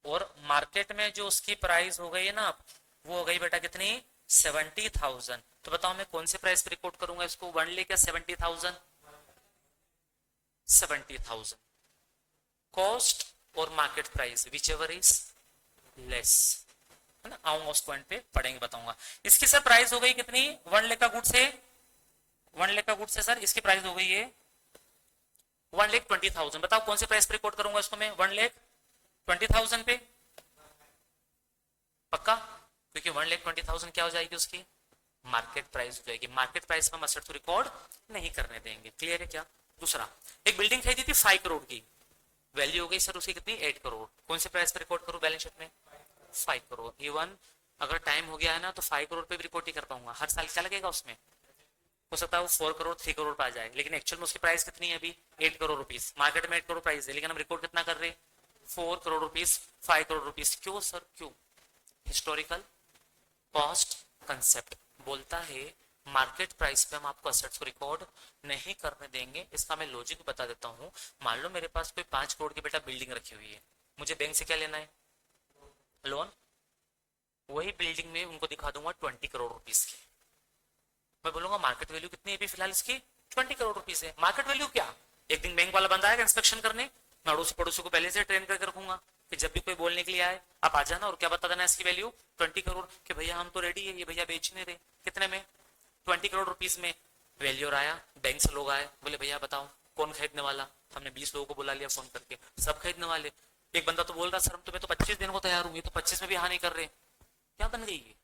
और मार्केट में जो उसकी प्राइस हो गई है ना, वो हो गई बेटा कितनी, 70,000। तो बताओ मैं कौन से प्राइस पे रिकॉर्ड करूंगा इसको, 1 लाख या 70,000, 70,000। कॉस्ट और market price which ever is less, है ना। आऊंगा उस पॉइंट पे, पढ़ेंगे, बताऊंगा। इसकी सर प्राइस हो गई कितनी, 1 लाख का गुड्स है, 1 लाख का गुड्स है सर, इसकी प्राइस हो गई है 1,20,000। बताओ कौन से प्राइस पे रिकॉर्ड करूंगा इसको मैं, 1,20,000 पे, पक्का। क्योंकि 1,20,000 क्या हो जाएगी, उसकी मार्केट प्राइस हो जाएगी। मार्केट प्राइस में हम असेट को रिकॉर्ड नहीं करने देंगे। क्लियर है क्या। दूसरा, एक बिल्डिंग खरीदी थी 5 करोड़ की, वैल्यू हो गई सर उसकी कितनी, 8 करोड़। कौन से प्राइस पे रिकॉर्ड करूं बैलेंस शीट में, 5 करोड़। इवन अगर टाइम हो गया है ना तो 5 करोड़ पे भी रिकॉर्ड ही कर पाऊंगा। हर साल क्या लगेगा उसमें, हो सकता है वो 4 करोड़ 3 करोड़ पे आ जाए, लेकिन एक्चुअल में उसकी प्राइस कितनी है अभी 8 करोड़ रुपीज, मार्केट में 8 करोड़ प्राइस है, लेकिन हम रिकॉर्ड कितना कर रहे हैं 4 करोड़ रुपीज 5 करोड़ रुपीज। क्यों सर क्यों? हिस्टोरिकल कॉस्ट कंसेप्ट बोलता है मार्केट प्राइस पे हम आपको असेट्स को रिकॉर्ड नहीं करने देंगे। इसका मैं लॉजिक बता देता हूँ। मान लो मेरे पास कोई 5 करोड़ की बेटा बिल्डिंग रखी हुई है, मुझे बैंक से क्या लेना है लोन, वही बिल्डिंग में उनको दिखा दूंगा 20 करोड़ रुपीज की, मैं बोलूंगा मार्केट वैल्यू कितनी है अभी फिलहाल इसकी 20 करोड़ रुपीज है। मार्केट वैल्यू क्या, एक दिन बैंक वाला बंदा आएगा इंस्पेक्शन करने, मैं अड़ोसी पड़ोसी को पहले से ट्रेन करके रखूंगा कि जब भी कोई बोलने के लिए आए आप आ जाना और क्या बता देना इसकी वैल्यू 20 करोड़, कि भैया हम तो रेडी है, ये भैया बेच नहीं रहे, कितने में 20 करोड़ रुपीज में। वैल्यूर आया, बैंक से लोग आए, बोले भैया बताओ कौन खरीदने वाला, हमने 20 लोगों को बुला लिया फोन करके, सब खरीदने वाले। एक बंदा तो बोल रहा सर हम तुम्हें तो 25 दिन को तैयार हूँ, ये तो 25 में भी हाँ नहीं कर रहे। क्या बन गई ये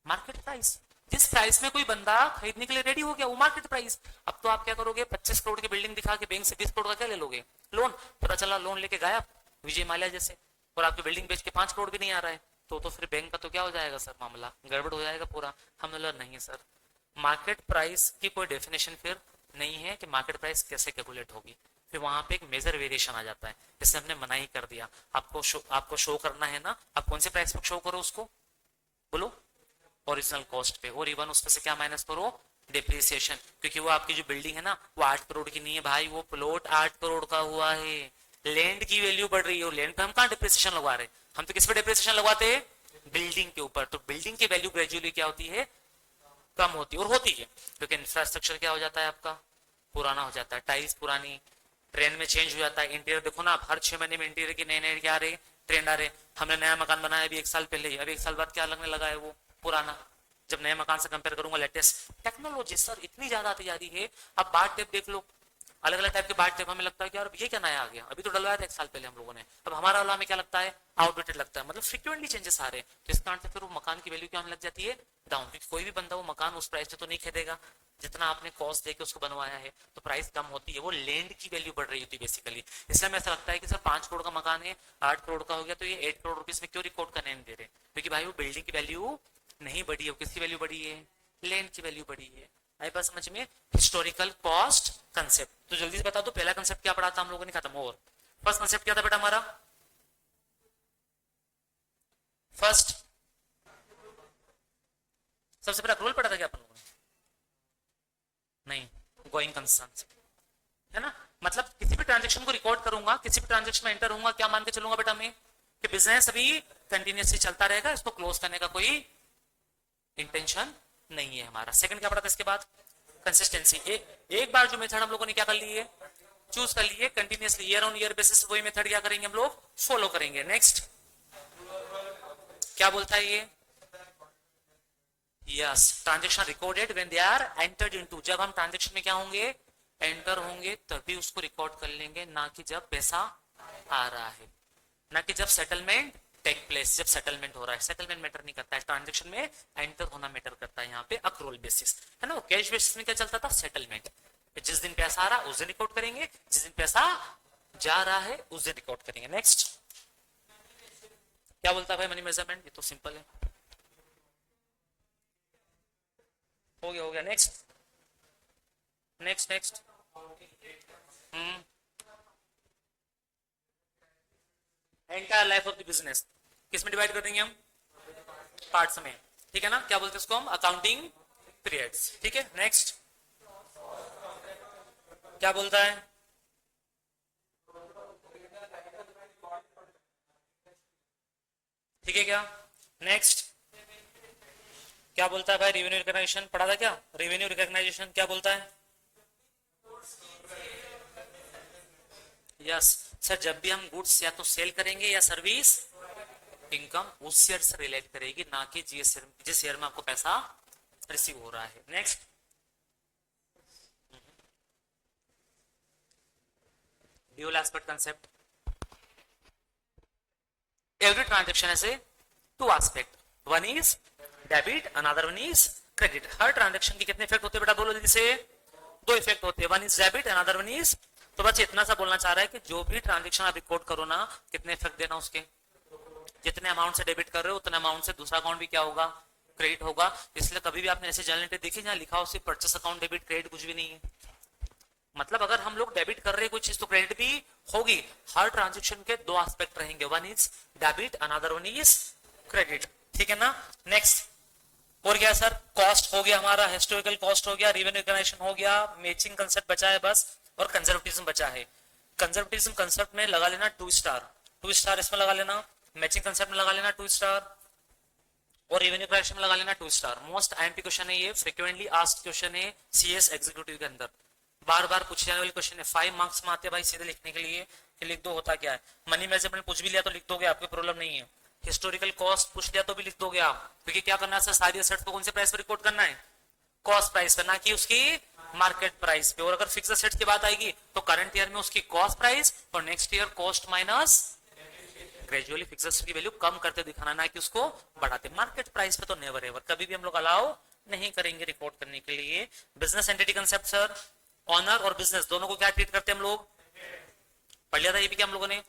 मार्केट प्राइस, जिस प्राइस में कोई बंदा खरीदने के लिए रेडी हो गया वो मार्केट प्राइस। अब तो आप क्या करोगे 25 करोड़ की बिल्डिंग दिखा के बैंक से 20 करोड़ का क्या ले लोगे लोन, पता चला लोन लेके गायब विजय माल्या जैसे, और आपकी बिल्डिंग बेच के 5 करोड़ भी नहीं आ रहा है, तो फिर बैंक का तो क्या हो जाएगा सर, मामला गड़बड़ हो जाएगा पूरा। हमने बोला नहीं सर, मार्केट प्राइस की कोई डेफिनेशन फिर नहीं है कि मार्केट प्राइस कैसे कैलकुलेट होगी, फिर वहां पे एक मेजर वेरिएशन आ जाता है, इससे हमने मना ही कर दिया। आपको शो करना है ना, आप कौन से प्राइस पर शो करो उसको बोलो, ओरिजिनल कॉस्ट पे, और इवन उसमें से क्या माइनस करो डिप्रिसिएशन, क्योंकि वो आपकी जो बिल्डिंग है ना वो 8 करोड़ की नहीं है भाई, वो प्लॉट 8 करोड़ का हुआ है, लैंड की वैल्यू बढ़ रही है, लैंड पे हम कहाँ डिप्रिसिएशन लगवा रहे हैं, हम तो किस पे डिप्रिसिएशन लगवाते हैं बिल्डिंग के ऊपर। तो बिल्डिंग की वैल्यू ग्रेजुअली क्या होती है कम होती है, और होती है क्योंकि इंफ्रास्ट्रक्चर क्या हो जाता है आपका पुराना हो जाता है, टाइल्स पुरानी, ट्रेंड में चेंज हो जाता है, इंटीरियर देखो ना आप हर 6 महीने में इंटीरियर की नए नए क्या आ रहे ट्रेंड आ रहे। हमने नया मकान बनाया अभी 1 साल पहले, अभी 1 साल बाद क्या लगने लगा है वो पुराना, जब नए मकान से कंपेयर करूंगा लेटेस्ट टेक्नोलॉजी सर इतनी ज्यादा आती जा रही है। अब बाथ टेप देख लो, अलग अलग टाइप के बाथ टेप, हमें लगता है कि यार ये क्या नया आ गया, अभी तो डलवाया था 1 साल पहले हम लोगों ने, अब हमारा वाला हमें क्या लगता है आउटडेटेड लगता है, मतलब फ्रीक्वेंटली चेंजेस आ रहे हैं, तो इस कारण से फिर वो मकान की वैल्यू क्या होने लग जाती है डाउन, क्योंकि कोई भी बंदा वो मकान उस प्राइस पे तो नहीं खरीदेगा जितना आपने कॉस्ट देके उसको बनवाया है, तो प्राइस कम होती है, वो लैंड की वैल्यू बढ़ रही होती है बेसिकली। इसलिए हमें ऐसा लगता है कि सर 5 करोड़ का मकान है 8 करोड़ का हो गया, तो ये 8 करोड़ रुपीज में क्यों रिकॉर्ड करने नहीं दे रहे, क्योंकि भाई वो बिल्डिंग की वैल्यू नहीं बढ़ी है, किसकी वैल्यू बढ़ी है लैंड की वैल्यू बढ़ी है। आई बात समझ में, हिस्टोरिकल कॉस्ट कंसेप्ट। तो जल्दी से बता दो पहला कंसेप्ट क्या पढ़ा था हम लोगों ने, खत्म। और फर्स्ट कंसेप्ट क्या था बेटा हमारा, फर्स्ट सबसे पहला अक्रूवल पढ़ा था क्या अपन लोगों ने, नहीं, गोइंग कंसर्न है ना, मतलब किसी भी ट्रांजेक्शन को रिकॉर्ड करूंगा, किसी भी ट्रांजेक्शन में एंटर होऊंगा, क्या मान के चलूंगा बेटा मैं कि बिजनेस अभी कंटिन्यूसली चलता रहेगा, इसको क्लोज करने का कोई इंटेंशन नहीं है हमारा। सेकंड क्या पढ़ा था इसके बाद, कंसिस्टेंसी। एक बार जो मेथड हम लोगों ने क्या कर ली है चूज कर लिए, continuously year on year basis वही मेथड क्या करेंगे हम लोग फॉलो करेंगे। नेक्स्ट क्या बोलता है ये, yes transaction recorded when they are entered into, जब हम ट्रांजेक्शन में क्या होंगे एंटर होंगे तभी उसको रिकॉर्ड कर लेंगे, ना कि जब पैसा आ रहा है, ना कि जब सेटलमेंट टेक प्लेस, जब सेटलमेंट हो रहा है सेटलमेंट मैटर नहीं करता है, ट्रांजेक्शन में एंटर होना मैटर करता है यहाँ पे अक्रूवल बेसिस है ना। कैश बेसिस में क्या चलता था सेटलमेंट, जिस दिन पैसा आ रहा उस दिन रिकॉर्ड करेंगे, जिस दिन पैसा जा रहा है उस दिन रिकॉर्ड करेंगे। नेक्स्ट क्या बोलता है भाई मनी मेजरमेंट, ये तो सिंपल है, हो गया next next next entire life of the business किस में डिवाइड कर देंगे हम पार्ट्स में, ठीक है ना, क्या बोलते हैं इसको हम अकाउंटिंग पीरियड्स, ठीक है। नेक्स्ट क्या बोलता है, ठीक है क्या। नेक्स्ट क्या बोलता है भाई, रेवेन्यू रिकॉग्निशन पढ़ा था क्या, रेवेन्यू रिकॉग्नाइजेशन क्या बोलता है, यस सर जब भी हम गुड्स या तो सेल करेंगे या सर्विस इनकम उस ईयर से रिलेट करेगी, ना कि जिस ईयर में आपको पैसा रिसीव हो रहा है। Next dual aspect concept, every transaction has a two aspect, one is debit another one is credit। Her transaction के कितने इफेक्ट होते हैं बेटा बोलो जल्दी से, दो इफेक्ट होते हैं, one is debit another one is, तो बस इतना सा बोलना चाह रहा है कि जो भी ट्रांजेक्शन आप रिकॉर्ड करो ना कितने इफेक्ट देना उसके, जितने अमाउंट से डेबिट कर रहे हो उतने अमाउंट से दूसरा अकाउंट भी क्या होगा क्रेडिट होगा। इसलिए कभी भी आपने ऐसे जर्नल एंट्री देखी जहां लिखा हो सिर्फ परचेस अकाउंट डेबिट क्रेडिट, कुछ भी नहीं है। मतलब अगर हम लोग डेबिट कर रहे हैं कोई चीज तो क्रेडिट भी होगी। हर ट्रांजेक्शन के दो एस्पेक्ट रहेंगे, one is debit, another one is credit. ठीक है ना। नेक्स्ट और क्या सर, कॉस्ट हो गया हमारा, हिस्टोरिकल कॉस्ट हो गया, रेवेन्यू रिकग्निशन हो गया, मैचिंग कंसेप्ट बचा है बस, और कंजर्वेटिज्म बचा है। कंजर्वेटिज्म कंसेप्ट में लगा लेना 2 स्टार, 2 स्टार इसमें लगा लेना, मैचिंग कंसेप्ट में लगा लेना 2 स्टार, और रेवेन्यू करेक्शन में लगा लेना 2 स्टार। मोस्ट आईएमपी क्वेश्चन है ये, फ्रीक्वेंटली आस्क्ड क्वेश्चन है सीएस एग्जीक्यूटिव के अंदर, बार बार पूछे जाने वाले क्वेश्चन है। 5 मार्क्स में आते हैं भाई सीधे लिखने के लिए कि लिख दो होता क्या है। मनी मेजरमेंट पूछ भी लिया तो लिख दोगे, आपकी प्रॉब्लम नहीं है। हिस्टोरिकल कॉस्ट पूछ लिया तो भी लिख दोगे आप, क्योंकि क्या करना है सर, सारी एसेट्स को कौन से प्राइस पर रिकॉर्ड करना है, कॉस्ट प्राइस पर, ना कि उसकी मार्केट प्राइस पे। और अगर फिक्स एसेट्स की बात आएगी तो करंट ईयर में उसकी कॉस्ट प्राइस और next year cost minus gradually fix asset की वैल्यू कम करते दिखाना, ना कि उसको बढ़ाते। मार्केट प्राइस पे तो नेवर एवर कभी भी हम लोग अलाउ नहीं करेंगे रिकॉर्ड करने के लिए। Business entity concept sir, owner और बिजनेस दोनों को क्या ट्रीट करते हैं हम लोग, पढ़ लिया था ये भी क्या हम लोगों ने,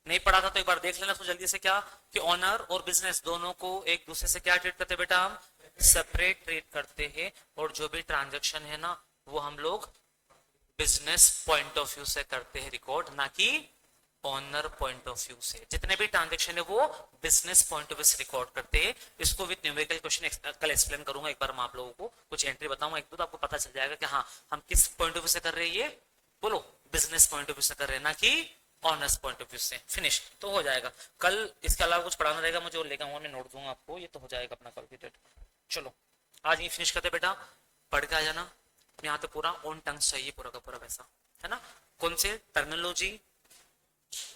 नहीं पढ़ा था तो एक बार देख लेना तो जल्दी से, क्या कि ऑनर और बिजनेस दोनों को एक दूसरे से क्या ट्रीट करते हैं बेटा, हम सेपरेट ट्रीट करते हैं। और जो भी ट्रांजैक्शन है ना वो हम लोग बिजनेस पॉइंट ऑफ व्यू से करते हैं रिकॉर्ड, ना कि ऑनर पॉइंट ऑफ व्यू से। जितने भी ट्रांजैक्शन है वो बिजनेस पॉइंट ऑफ व्यू से रिकॉर्ड करते हैं। इसको विद न्यूमेरिकल क्वेश्चन कल एक्सप्लेन करूंगा एक बार मैं आप लोगों को, कुछ एंट्री बताऊंगा एक दो, तो आपको पता चल जाएगा कि हाँ हम किस पॉइंट ऑफ व्यू से कर रहे हैं, ये बोलो बिजनेस पॉइंट ऑफ व्यू से कर रहे हैं, ना कि ऑनर्स पॉइंट ऑफ व्यू से। फिनिश तो हो जाएगा। कल इसके अलावा कुछ पढ़ाना रहेगा मुझे और लेकर आऊंगा, मैं नोट दूंगा आपको, ये तो हो जाएगा अपना कंप्लीटेड। चलो आज ये फिनिश करते बेटा, पढ़ के आ जाना। यहाँ तो पूरा ऑन टंग्स चाहिए पूरा का पूरा वैसा, है ना। कौन से टर्मिनोलॉजी,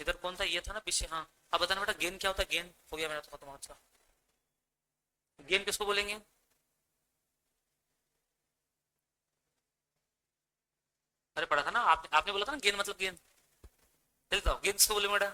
इधर कौन था, ये था ना पीछे। हाँ अब बताना बेटा गेन क्या होता है, गेन हो गया मेरा तो खत्म। अच्छा गेन किसको बोलेंगे, अरे पढ़ा था ना आपने बोला था ना गेन मतलब गेन, गेन किसको बोले बेटा,